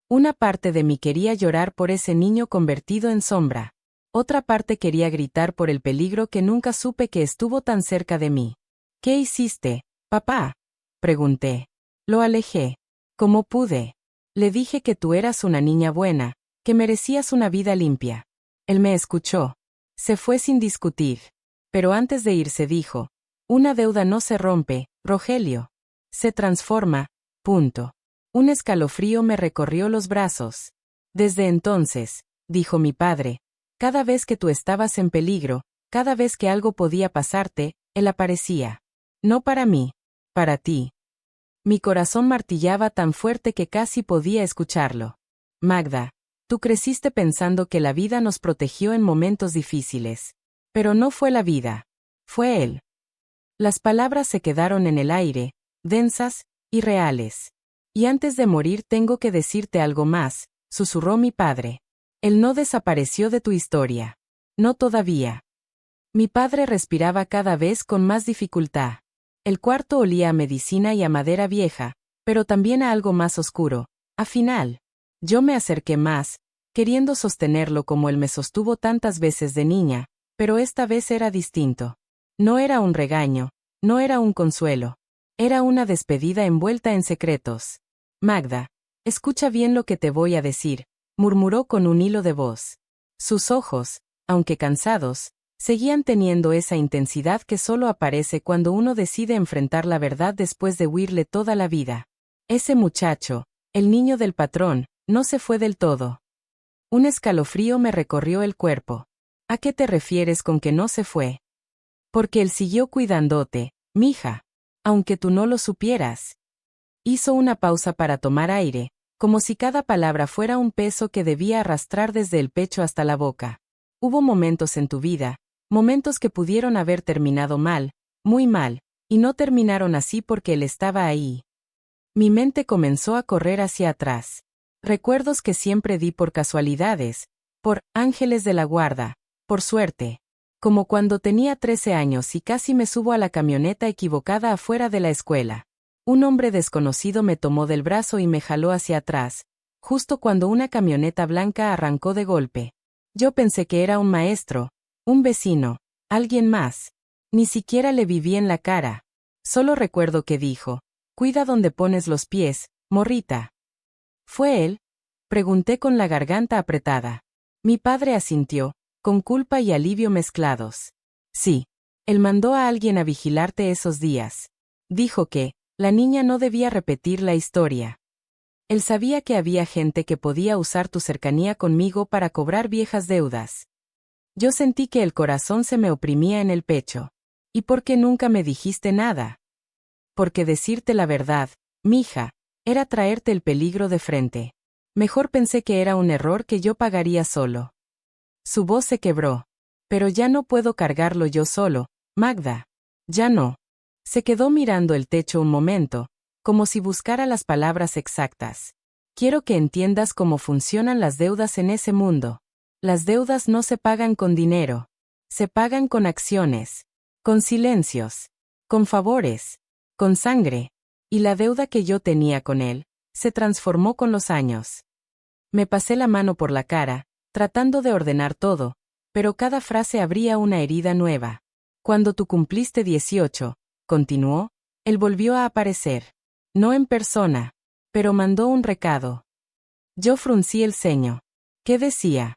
Una parte de mí quería llorar por ese niño convertido en sombra. Otra parte quería gritar por el peligro que nunca supe que estuvo tan cerca de mí. ¿Qué hiciste, papá? Pregunté. Lo alejé. ¿Cómo pude? Le dije que tú eras una niña buena, que merecías una vida limpia. Él me escuchó. Se fue sin discutir. Pero antes de irse dijo, una deuda no se rompe, Rogelio. Se transforma, punto. Un escalofrío me recorrió los brazos. Desde entonces, dijo mi padre, cada vez que tú estabas en peligro, cada vez que algo podía pasarte, él aparecía. No para mí, para ti. Mi corazón martillaba tan fuerte que casi podía escucharlo. Magda, tú creciste pensando que la vida nos protegió en momentos difíciles. Pero no fue la vida. Fue él. Las palabras se quedaron en el aire, densas y reales. Y antes de morir tengo que decirte algo más, susurró mi padre. Él no desapareció de tu historia. No todavía. Mi padre respiraba cada vez con más dificultad. El cuarto olía a medicina y a madera vieja, pero también a algo más oscuro. Al final, yo me acerqué más, queriendo sostenerlo como él me sostuvo tantas veces de niña, pero esta vez era distinto. No era un regaño, no era un consuelo. Era una despedida envuelta en secretos. Magda, escucha bien lo que te voy a decir, murmuró con un hilo de voz. Sus ojos, aunque cansados, seguían teniendo esa intensidad que solo aparece cuando uno decide enfrentar la verdad después de huirle toda la vida. Ese muchacho, el niño del patrón, no se fue del todo. Un escalofrío me recorrió el cuerpo. ¿A qué te refieres con que no se fue? Porque él siguió cuidándote, mija. Aunque tú no lo supieras. Hizo una pausa para tomar aire, como si cada palabra fuera un peso que debía arrastrar desde el pecho hasta la boca. Hubo momentos en tu vida, momentos que pudieron haber terminado mal, muy mal, y no terminaron así porque él estaba ahí. Mi mente comenzó a correr hacia atrás. Recuerdos que siempre di por casualidades, por ángeles de la guarda, por suerte. Como cuando tenía 13 años y casi me subo a la camioneta equivocada afuera de la escuela. Un hombre desconocido me tomó del brazo y me jaló hacia atrás, justo cuando una camioneta blanca arrancó de golpe. Yo pensé que era un maestro, un vecino, alguien más. Ni siquiera le vi bien la cara. Solo recuerdo que dijo, cuida donde pones los pies, morrita. ¿Fue él? Pregunté con la garganta apretada. Mi padre asintió, con culpa y alivio mezclados. Sí. Él mandó a alguien a vigilarte esos días. Dijo que, la niña no debía repetir la historia. Él sabía que había gente que podía usar tu cercanía conmigo para cobrar viejas deudas. Yo sentí que el corazón se me oprimía en el pecho. ¿Y por qué nunca me dijiste nada? Porque decirte la verdad, mija, era traerte el peligro de frente. Mejor pensé que era un error que yo pagaría solo. Su voz se quebró. Pero ya no puedo cargarlo yo solo, Magda. Ya no. Se quedó mirando el techo un momento, como si buscara las palabras exactas. Quiero que entiendas cómo funcionan las deudas en ese mundo. Las deudas no se pagan con dinero. Se pagan con acciones, con silencios, con favores, con sangre. Y la deuda que yo tenía con él, se transformó con los años. Me pasé la mano por la cara, tratando de ordenar todo, pero cada frase abría una herida nueva. Cuando tú cumpliste 18, continuó, él volvió a aparecer. No en persona, pero mandó un recado. Yo fruncí el ceño. ¿Qué decía?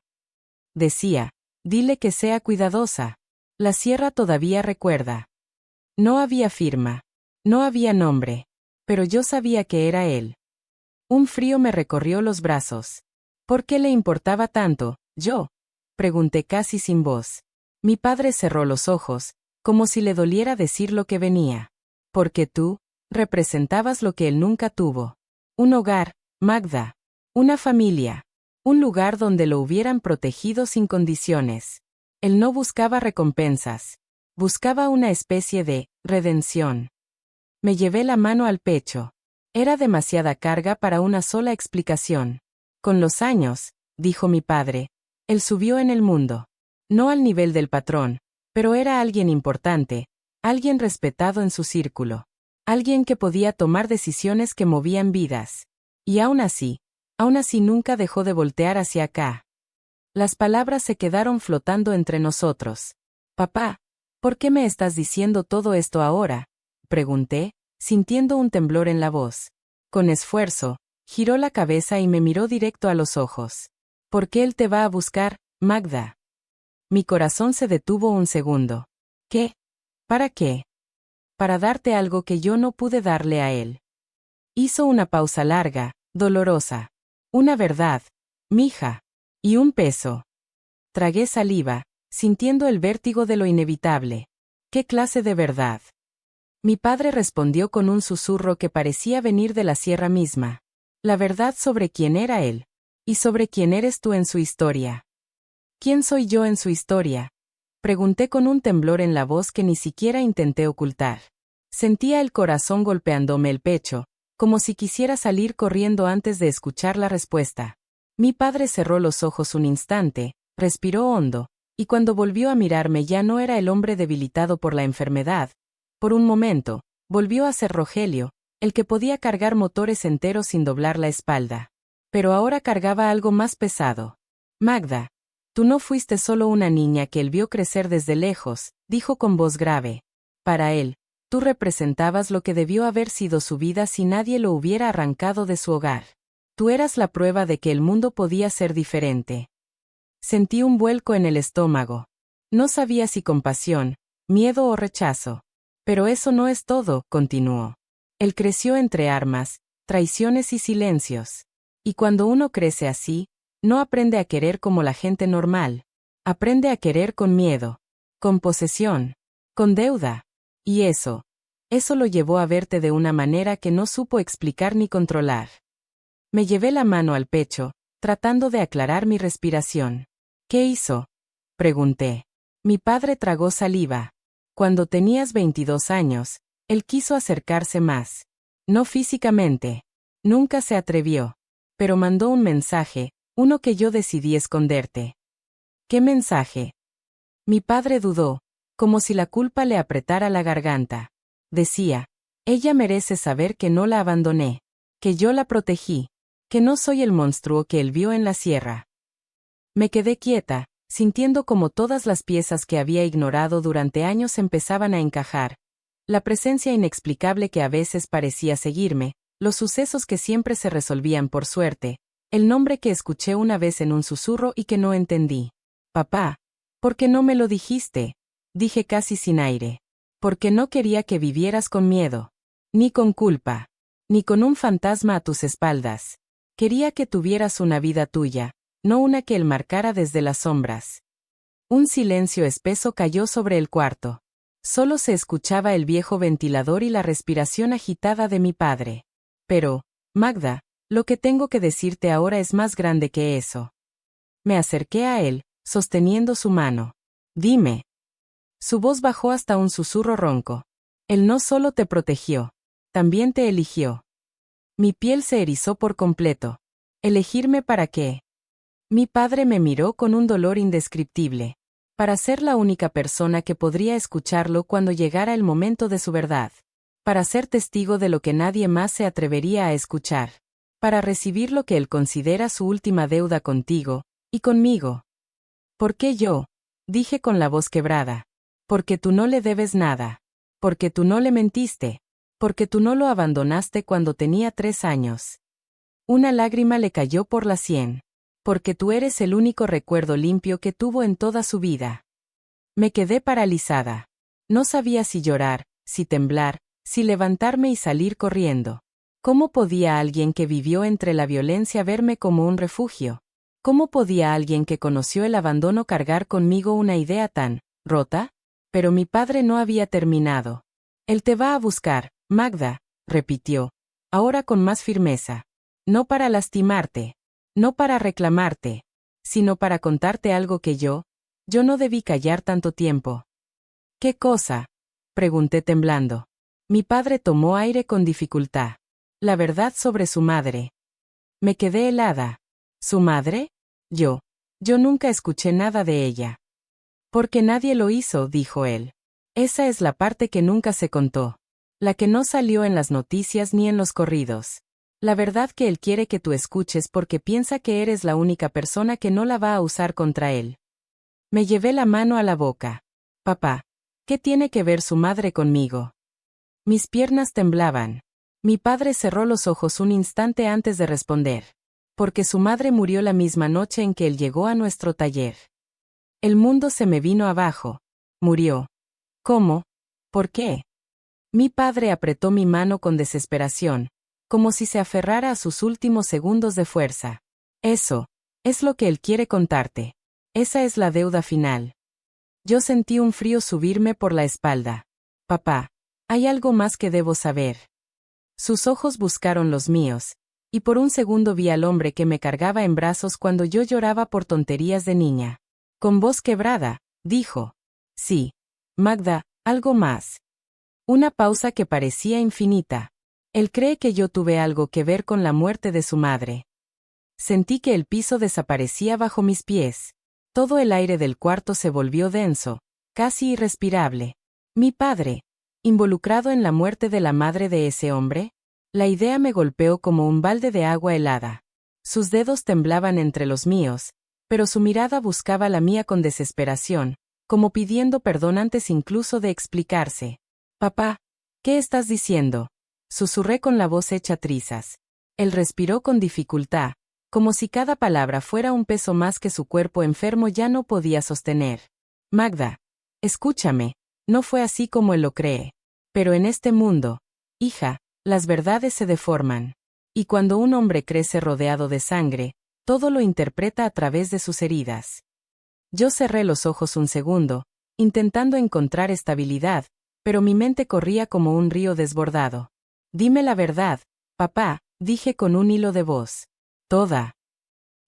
Decía, dile que sea cuidadosa. La sierra todavía recuerda. No había firma. No había nombre. Pero yo sabía que era él. Un frío me recorrió los brazos. ¿Por qué le importaba tanto, yo? Pregunté casi sin voz. Mi padre cerró los ojos, como si le doliera decir lo que venía. Porque tú representabas lo que él nunca tuvo. Un hogar, Magda. Una familia. Un lugar donde lo hubieran protegido sin condiciones. Él no buscaba recompensas. Buscaba una especie de redención. Me llevé la mano al pecho. Era demasiada carga para una sola explicación. Con los años, dijo mi padre, él subió en el mundo. No al nivel del patrón, pero era alguien importante, alguien respetado en su círculo. Alguien que podía tomar decisiones que movían vidas. Y aún así nunca dejó de voltear hacia acá. Las palabras se quedaron flotando entre nosotros. Papá, ¿por qué me estás diciendo todo esto ahora? Pregunté, sintiendo un temblor en la voz. Con esfuerzo, giró la cabeza y me miró directo a los ojos. ¿Por qué él te va a buscar, Magda? Mi corazón se detuvo un segundo. ¿Qué? ¿Para qué? Para darte algo que yo no pude darle a él. Hizo una pausa larga, dolorosa. Una verdad, mija. Y un peso. Tragué saliva, sintiendo el vértigo de lo inevitable. ¿Qué clase de verdad? Mi padre respondió con un susurro que parecía venir de la sierra misma. La verdad sobre quién era él. Y sobre quién eres tú en su historia. ¿Quién soy yo en su historia? Pregunté con un temblor en la voz que ni siquiera intenté ocultar. Sentía el corazón golpeándome el pecho, como si quisiera salir corriendo antes de escuchar la respuesta. Mi padre cerró los ojos un instante, respiró hondo, y cuando volvió a mirarme ya no era el hombre debilitado por la enfermedad. Por un momento, volvió a ser Rogelio, el que podía cargar motores enteros sin doblar la espalda. Pero ahora cargaba algo más pesado. Magda, tú no fuiste solo una niña que él vio crecer desde lejos, dijo con voz grave. Para él, tú representabas lo que debió haber sido su vida si nadie lo hubiera arrancado de su hogar. Tú eras la prueba de que el mundo podía ser diferente. Sentí un vuelco en el estómago. No sabía si compasión, miedo o rechazo. Pero eso no es todo, continuó. Él creció entre armas, traiciones y silencios. Y cuando uno crece así, no aprende a querer como la gente normal. Aprende a querer con miedo, con posesión, con deuda. Y eso lo llevó a verte de una manera que no supo explicar ni controlar. Me llevé la mano al pecho, tratando de aclarar mi respiración. ¿Qué hizo? Pregunté. Mi padre tragó saliva. Cuando tenías 22 años, él quiso acercarse más. No físicamente. Nunca se atrevió. Pero mandó un mensaje, uno que yo decidí esconderte. ¿Qué mensaje? Mi padre dudó, como si la culpa le apretara la garganta. Decía, ella merece saber que no la abandoné, que yo la protegí, que no soy el monstruo que él vio en la sierra. Me quedé quieta, sintiendo como todas las piezas que había ignorado durante años empezaban a encajar. La presencia inexplicable que a veces parecía seguirme, los sucesos que siempre se resolvían por suerte, el nombre que escuché una vez en un susurro y que no entendí. Papá, ¿por qué no me lo dijiste? Dije casi sin aire. Porque no quería que vivieras con miedo, ni con culpa, ni con un fantasma a tus espaldas. Quería que tuvieras una vida tuya, no una que él marcara desde las sombras. Un silencio espeso cayó sobre el cuarto. Solo se escuchaba el viejo ventilador y la respiración agitada de mi padre. Pero, Magda, lo que tengo que decirte ahora es más grande que eso. Me acerqué a él, sosteniendo su mano. Dime. Su voz bajó hasta un susurro ronco. Él no solo te protegió, también te eligió. Mi piel se erizó por completo. ¿Elegirme para qué? Mi padre me miró con un dolor indescriptible. Para ser la única persona que podría escucharlo cuando llegara el momento de su verdad. Para ser testigo de lo que nadie más se atrevería a escuchar. para recibir lo que él considera su última deuda contigo, y conmigo. ¿Por qué yo? Dije con la voz quebrada. Porque tú no le debes nada. Porque tú no le mentiste. Porque tú no lo abandonaste cuando tenía 3 años. Una lágrima le cayó por la sien. Porque tú eres el único recuerdo limpio que tuvo en toda su vida. Me quedé paralizada. No sabía si llorar, si temblar, si levantarme y salir corriendo. ¿Cómo podía alguien que vivió entre la violencia verme como un refugio? ¿Cómo podía alguien que conoció el abandono cargar conmigo una idea tan rota? Pero mi padre no había terminado. Él te va a buscar, Magda, repitió, ahora con más firmeza. No para lastimarte, no para reclamarte, sino para contarte algo que yo no debí callar tanto tiempo. ¿Qué cosa? Pregunté temblando. Mi padre tomó aire con dificultad. La verdad sobre su madre. Me quedé helada. ¿Su madre? Yo nunca escuché nada de ella. Porque nadie lo hizo, dijo él. Esa es la parte que nunca se contó. La que no salió en las noticias ni en los corridos. La verdad que él quiere que tú escuches porque piensa que eres la única persona que no la va a usar contra él. Me llevé la mano a la boca. Papá, ¿qué tiene que ver su madre conmigo? Mis piernas temblaban. Mi padre cerró los ojos un instante antes de responder. Porque su madre murió la misma noche en que él llegó a nuestro taller. El mundo se me vino abajo. Murió. ¿Cómo? ¿Por qué? Mi padre apretó mi mano con desesperación, como si se aferrara a sus últimos segundos de fuerza. Eso es lo que él quiere contarte. Esa es la deuda final. Yo sentí un frío subirme por la espalda. Papá, hay algo más que debo saber. Sus ojos buscaron los míos, y por un segundo vi al hombre que me cargaba en brazos cuando yo lloraba por tonterías de niña. Con voz quebrada, dijo. Sí. Magda, algo más. Una pausa que parecía infinita. Él cree que yo tuve algo que ver con la muerte de su madre. Sentí que el piso desaparecía bajo mis pies. Todo el aire del cuarto se volvió denso, casi irrespirable. Mi padre, involucrado en la muerte de la madre de ese hombre, la idea me golpeó como un balde de agua helada. Sus dedos temblaban entre los míos, pero su mirada buscaba la mía con desesperación, como pidiendo perdón antes incluso de explicarse. Papá, ¿qué estás diciendo? Susurré con la voz hecha trizas. Él respiró con dificultad, como si cada palabra fuera un peso más que su cuerpo enfermo ya no podía sostener. Magda, escúchame, no fue así como él lo cree. Pero en este mundo, hija, las verdades se deforman. Y cuando un hombre crece rodeado de sangre, todo lo interpreta a través de sus heridas. Yo cerré los ojos un segundo, intentando encontrar estabilidad, pero mi mente corría como un río desbordado. Dime la verdad, papá, dije con un hilo de voz. Toda.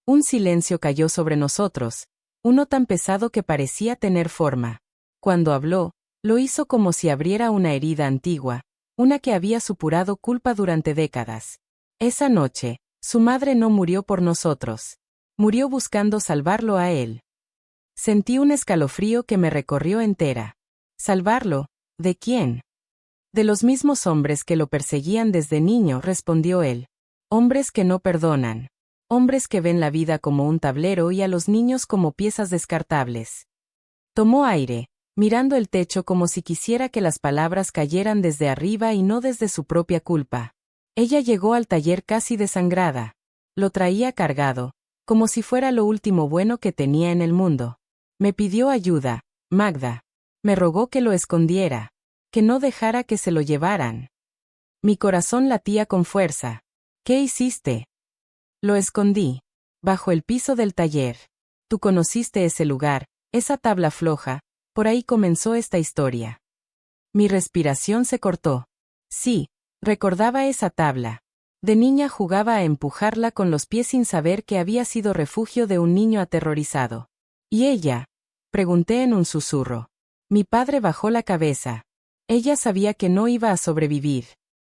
Un silencio cayó sobre nosotros, uno tan pesado que parecía tener forma. Cuando habló, lo hizo como si abriera una herida antigua, una que había supurado culpa durante décadas. Esa noche, su madre no murió por nosotros. Murió buscando salvarlo a él. Sentí un escalofrío que me recorrió entera. ¿Salvarlo? ¿De quién? De los mismos hombres que lo perseguían desde niño, respondió él. Hombres que no perdonan. Hombres que ven la vida como un tablero y a los niños como piezas descartables. Tomó aire, mirando el techo como si quisiera que las palabras cayeran desde arriba y no desde su propia culpa. Ella llegó al taller casi desangrada. Lo traía cargado, como si fuera lo último bueno que tenía en el mundo. Me pidió ayuda, Magda. Me rogó que lo escondiera, que no dejara que se lo llevaran. Mi corazón latía con fuerza. ¿Qué hiciste? Lo escondí. Bajo el piso del taller. Tú conociste ese lugar, esa tabla floja, por ahí comenzó esta historia. Mi respiración se cortó. Sí, recordaba esa tabla. De niña jugaba a empujarla con los pies sin saber que había sido refugio de un niño aterrorizado. ¿Y ella? Pregunté en un susurro. Mi padre bajó la cabeza. Ella sabía que no iba a sobrevivir.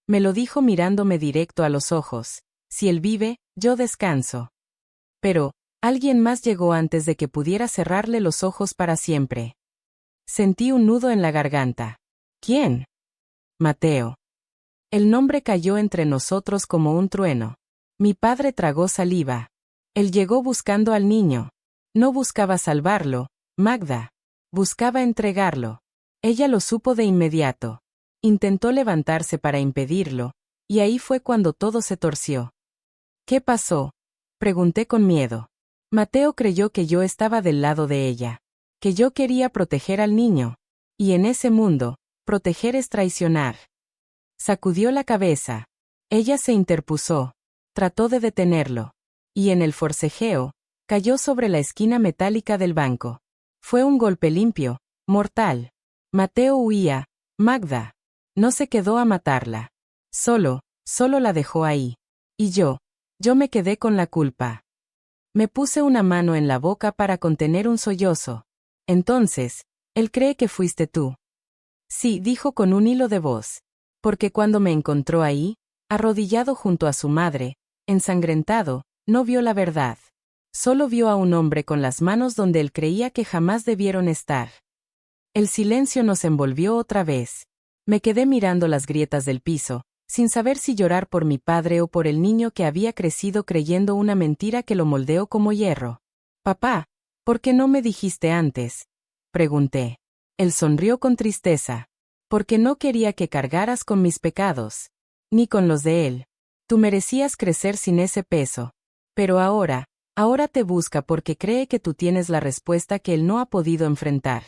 Me lo dijo mirándome directo a los ojos. Si él vive, yo descanso. Pero, alguien más llegó antes de que pudiera cerrarle los ojos para siempre. Sentí un nudo en la garganta. ¿Quién? Mateo. El nombre cayó entre nosotros como un trueno. Mi padre tragó saliva. Él llegó buscando al niño. No buscaba salvarlo, Magda. Buscaba entregarlo. Ella lo supo de inmediato. Intentó levantarse para impedirlo, y ahí fue cuando todo se torció. ¿Qué pasó? Pregunté con miedo. Mateo creyó que yo estaba del lado de ella, que yo quería proteger al niño. Y en ese mundo, proteger es traicionar. Sacudió la cabeza. Ella se interpuso. Trató de detenerlo. Y en el forcejeo, cayó sobre la esquina metálica del banco. Fue un golpe limpio, mortal. Mateo huía. Magda. No se quedó a matarla. Solo la dejó ahí. Y yo me quedé con la culpa. Me puse una mano en la boca para contener un sollozo. Entonces, él cree que fuiste tú. Sí, dijo con un hilo de voz. Porque cuando me encontró ahí, arrodillado junto a su madre, ensangrentado, no vio la verdad. Solo vio a un hombre con las manos donde él creía que jamás debieron estar. El silencio nos envolvió otra vez. Me quedé mirando las grietas del piso, sin saber si llorar por mi padre o por el niño que había crecido creyendo una mentira que lo moldeó como hierro. Papá, ¿por qué no me dijiste antes? Pregunté. Él sonrió con tristeza. Porque no quería que cargaras con mis pecados. Ni con los de él. Tú merecías crecer sin ese peso. Pero ahora te busca porque cree que tú tienes la respuesta que él no ha podido enfrentar.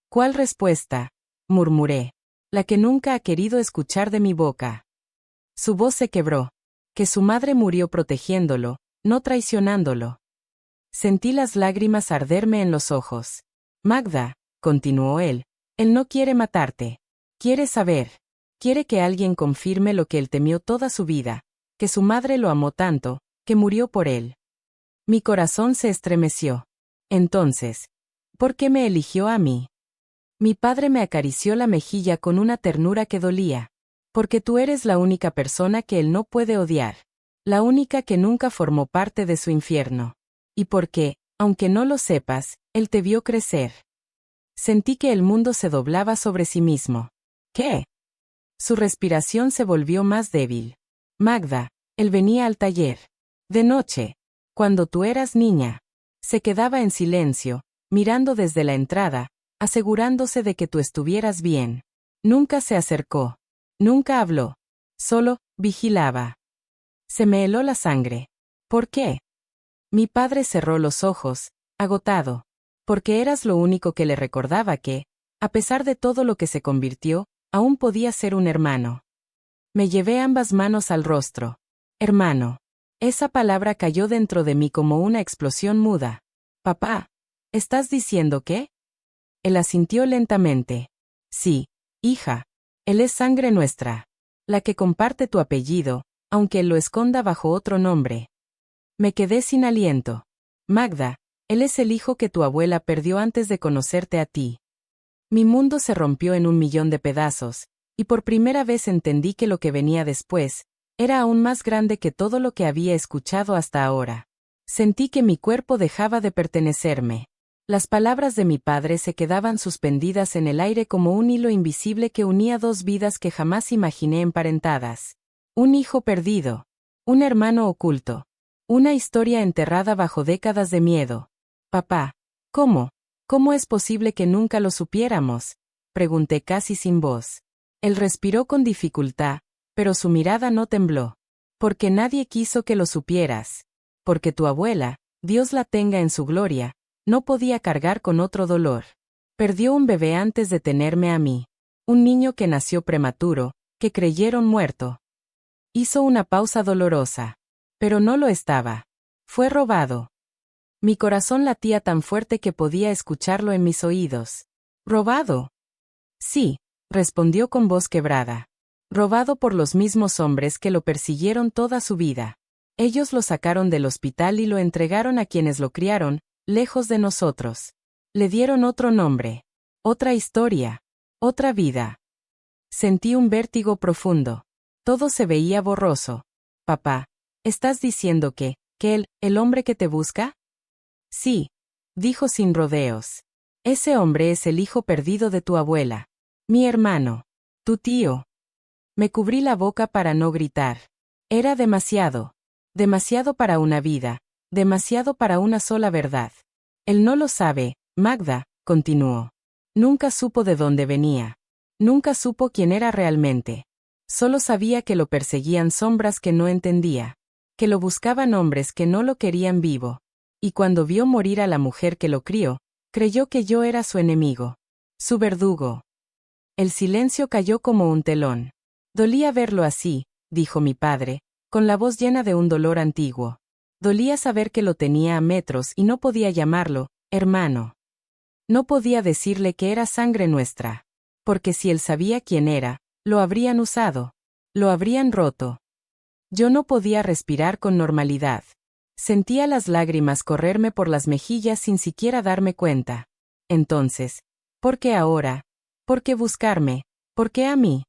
¿Cuál respuesta? Murmuré. La que nunca ha querido escuchar de mi boca. Su voz se quebró. Que su madre murió protegiéndolo, no traicionándolo. Sentí las lágrimas arderme en los ojos. Magda, continuó él no quiere matarte. Quiere saber. Quiere que alguien confirme lo que él temió toda su vida, que su madre lo amó tanto, que murió por él. Mi corazón se estremeció. Entonces, ¿por qué me eligió a mí? Mi padre me acarició la mejilla con una ternura que dolía. Porque tú eres la única persona que él no puede odiar. La única que nunca formó parte de su infierno. Y porque, aunque no lo sepas, él te vio crecer. Sentí que el mundo se doblaba sobre sí mismo. ¿Qué? Su respiración se volvió más débil. Magda, él venía al taller. De noche. Cuando tú eras niña. Se quedaba en silencio, mirando desde la entrada, asegurándose de que tú estuvieras bien. Nunca se acercó. Nunca habló. Solo, vigilaba. Se me heló la sangre. ¿Por qué? Mi padre cerró los ojos, agotado. Porque eras lo único que le recordaba que, a pesar de todo lo que se convirtió, aún podía ser un hermano. Me llevé ambas manos al rostro. Hermano. Esa palabra cayó dentro de mí como una explosión muda. Papá, ¿estás diciendo qué? Él asintió lentamente. Sí, hija. Él es sangre nuestra. La que comparte tu apellido, aunque él lo esconda bajo otro nombre. Me quedé sin aliento. Magda, él es el hijo que tu abuela perdió antes de conocerte a ti. Mi mundo se rompió en 1.000.000 de pedazos, y por primera vez entendí que lo que venía después, era aún más grande que todo lo que había escuchado hasta ahora. Sentí que mi cuerpo dejaba de pertenecerme. Las palabras de mi padre se quedaban suspendidas en el aire como un hilo invisible que unía dos vidas que jamás imaginé emparentadas. Un hijo perdido. Un hermano oculto. Una historia enterrada bajo décadas de miedo. Papá, ¿cómo? ¿Cómo es posible que nunca lo supiéramos? Pregunté casi sin voz. Él respiró con dificultad, pero su mirada no tembló. Porque nadie quiso que lo supieras. Porque tu abuela, Dios la tenga en su gloria, no podía cargar con otro dolor. Perdió un bebé antes de tenerme a mí. Un niño que nació prematuro, que creyeron muerto. Hizo una pausa dolorosa. Pero no lo estaba. Fue robado. Mi corazón latía tan fuerte que podía escucharlo en mis oídos. ¿Robado? Sí, respondió con voz quebrada. Robado por los mismos hombres que lo persiguieron toda su vida. Ellos lo sacaron del hospital y lo entregaron a quienes lo criaron, lejos de nosotros. Le dieron otro nombre. Otra historia. Otra vida. Sentí un vértigo profundo. Todo se veía borroso. Papá, ¿estás diciendo que él, el hombre que te busca? Sí, dijo sin rodeos. Ese hombre es el hijo perdido de tu abuela. Mi hermano. Tu tío. Me cubrí la boca para no gritar. Era demasiado. Demasiado para una vida, demasiado para una sola verdad. Él no lo sabe, Magda, continuó. Nunca supo de dónde venía. Nunca supo quién era realmente. Solo sabía que lo perseguían sombras que no entendía. Que lo buscaban hombres que no lo querían vivo. Y cuando vio morir a la mujer que lo crió, creyó que yo era su enemigo. Su verdugo. El silencio cayó como un telón. Dolía verlo así, dijo mi padre, con la voz llena de un dolor antiguo. Dolía saber que lo tenía a metros y no podía llamarlo, hermano. No podía decirle que era sangre nuestra. Porque si él sabía quién era, lo habrían usado. Lo habrían roto. Yo no podía respirar con normalidad. Sentía las lágrimas correrme por las mejillas sin siquiera darme cuenta. Entonces, ¿por qué ahora? ¿Por qué buscarme? ¿Por qué a mí?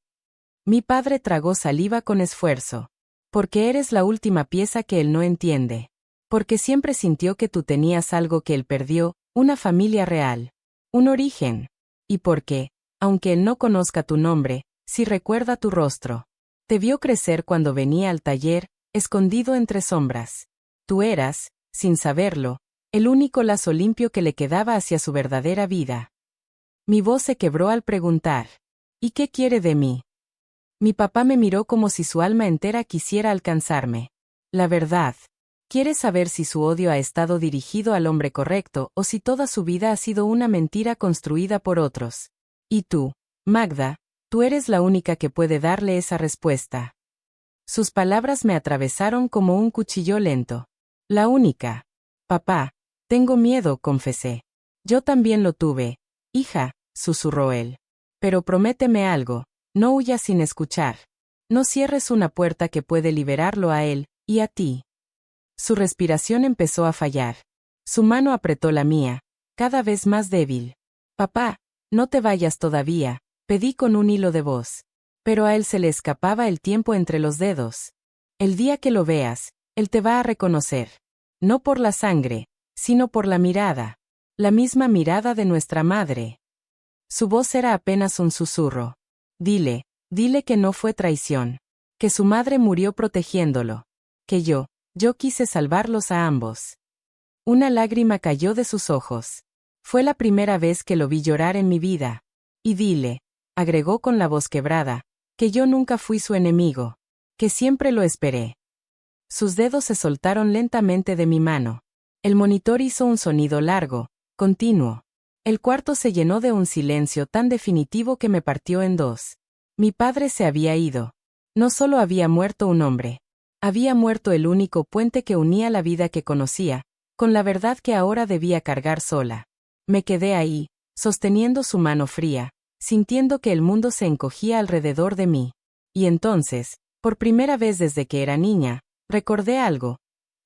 Mi padre tragó saliva con esfuerzo. Porque eres la última pieza que él no entiende. Porque siempre sintió que tú tenías algo que él perdió, una familia real. Un origen. Y porque, aunque él no conozca tu nombre, sí recuerda tu rostro. Te vio crecer cuando venía al taller, escondido entre sombras. Tú eras, sin saberlo, el único lazo limpio que le quedaba hacia su verdadera vida. Mi voz se quebró al preguntar. ¿Y qué quiere de mí? Mi papá me miró como si su alma entera quisiera alcanzarme. La verdad. Quiere saber si su odio ha estado dirigido al hombre correcto o si toda su vida ha sido una mentira construida por otros. Y tú, Magda, tú eres la única que puede darle esa respuesta. Sus palabras me atravesaron como un cuchillo lento. La única. Papá, tengo miedo, confesé. Yo también lo tuve. Hija, susurró él. Pero prométeme algo, no huyas sin escuchar. No cierres una puerta que puede liberarlo a él, y a ti. Su respiración empezó a fallar. Su mano apretó la mía, cada vez más débil. Papá, no te vayas todavía, pedí con un hilo de voz. Pero a él se le escapaba el tiempo entre los dedos. El día que lo veas, él te va a reconocer. No por la sangre, sino por la mirada. La misma mirada de nuestra madre. Su voz era apenas un susurro. Dile que no fue traición. Que su madre murió protegiéndolo. Que yo quise salvarlos a ambos. Una lágrima cayó de sus ojos. Fue la primera vez que lo vi llorar en mi vida. Y dile, agregó con la voz quebrada, que yo nunca fui su enemigo. Que siempre lo esperé. Sus dedos se soltaron lentamente de mi mano. El monitor hizo un sonido largo, continuo. El cuarto se llenó de un silencio tan definitivo que me partió en dos. Mi padre se había ido. No solo había muerto un hombre. Había muerto el único puente que unía la vida que conocía, con la verdad que ahora debía cargar sola. Me quedé ahí, sosteniendo su mano fría, sintiendo que el mundo se encogía alrededor de mí. Y entonces, por primera vez desde que era niña, recordé algo.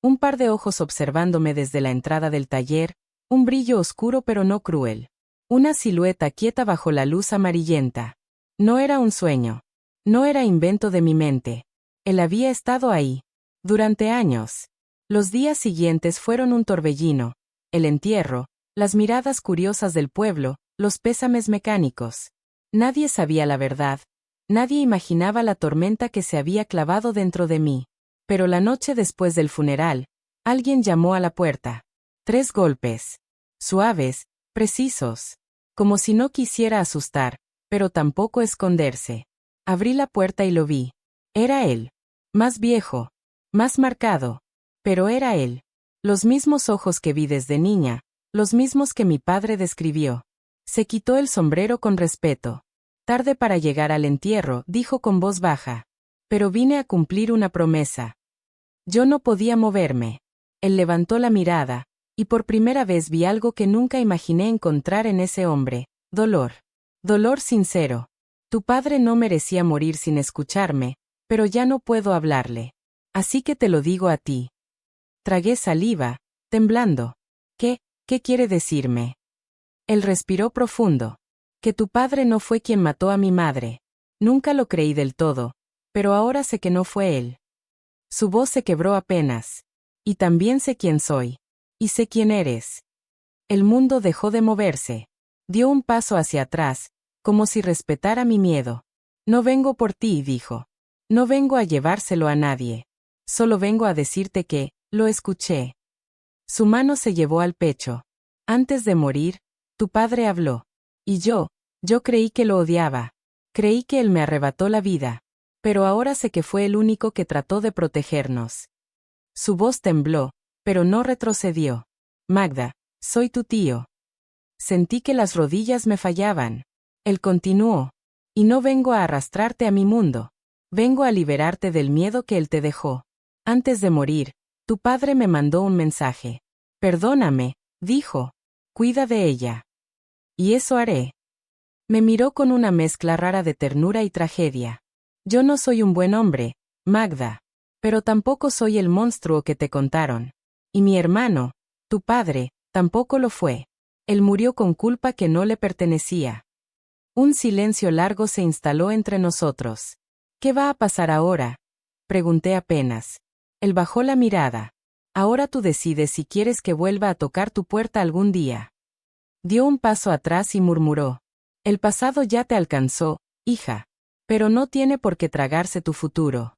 Un par de ojos observándome desde la entrada del taller, un brillo oscuro pero no cruel. Una silueta quieta bajo la luz amarillenta. No era un sueño. No era invento de mi mente. Él había estado ahí. Durante años. Los días siguientes fueron un torbellino. El entierro, las miradas curiosas del pueblo, los pésames mecánicos. Nadie sabía la verdad. Nadie imaginaba la tormenta que se había clavado dentro de mí. Pero la noche después del funeral, alguien llamó a la puerta. 3 golpes. Suaves, precisos. Como si no quisiera asustar, pero tampoco esconderse. Abrí la puerta y lo vi. Era él. Más viejo. Más marcado. Pero era él. Los mismos ojos que vi desde niña, los mismos que mi padre describió. Se quitó el sombrero con respeto. Tarde para llegar al entierro, dijo con voz baja. Pero vine a cumplir una promesa. Yo no podía moverme. Él levantó la mirada, y por primera vez vi algo que nunca imaginé encontrar en ese hombre, dolor. Dolor sincero. Tu padre no merecía morir sin escucharme, pero ya no puedo hablarle. Así que te lo digo a ti. Tragué saliva, temblando. ¿Qué quiere decirme? Él respiró profundo. Que tu padre no fue quien mató a mi madre. Nunca lo creí del todo, pero ahora sé que no fue él. Su voz se quebró apenas. Y también sé quién soy. Y sé quién eres. El mundo dejó de moverse. Dio un paso hacia atrás, como si respetara mi miedo. No vengo por ti, dijo. No vengo a llevárselo a nadie. Solo vengo a decirte que, lo escuché. Su mano se llevó al pecho. Antes de morir, tu padre habló. Y yo creí que lo odiaba. Creí que él me arrebató la vida. Pero ahora sé que fue el único que trató de protegernos. Su voz tembló, pero no retrocedió. Magda, soy tu tío. Sentí que las rodillas me fallaban. Él continuó. Y no vengo a arrastrarte a mi mundo. Vengo a liberarte del miedo que él te dejó. Antes de morir, tu padre me mandó un mensaje. Perdóname, dijo. Cuida de ella. Y eso haré. Me miró con una mezcla rara de ternura y tragedia. Yo no soy un buen hombre, Magda. Pero tampoco soy el monstruo que te contaron. Y mi hermano, tu padre, tampoco lo fue. Él murió con culpa que no le pertenecía. Un silencio largo se instaló entre nosotros. ¿Qué va a pasar ahora? Pregunté apenas. Él bajó la mirada. Ahora tú decides si quieres que vuelva a tocar tu puerta algún día. Dio un paso atrás y murmuró. El pasado ya te alcanzó, hija. Pero no tiene por qué tragarse tu futuro.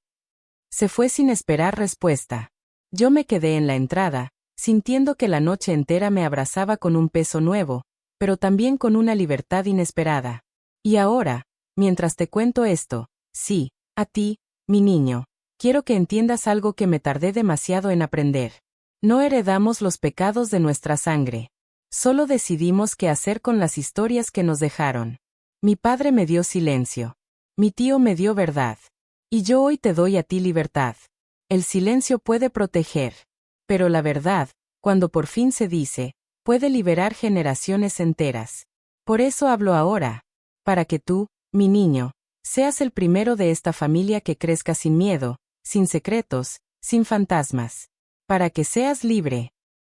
Se fue sin esperar respuesta. Yo me quedé en la entrada, sintiendo que la noche entera me abrazaba con un peso nuevo, pero también con una libertad inesperada. Y ahora, mientras te cuento esto, sí, a ti, mi niño, quiero que entiendas algo que me tardé demasiado en aprender. No heredamos los pecados de nuestra sangre. Solo decidimos qué hacer con las historias que nos dejaron. Mi padre me dio silencio. Mi tío me dio verdad. Y yo hoy te doy a ti libertad. El silencio puede proteger. Pero la verdad, cuando por fin se dice, puede liberar generaciones enteras. Por eso hablo ahora. Para que tú, mi niño, seas el primero de esta familia que crezca sin miedo, sin secretos, sin fantasmas. Para que seas libre.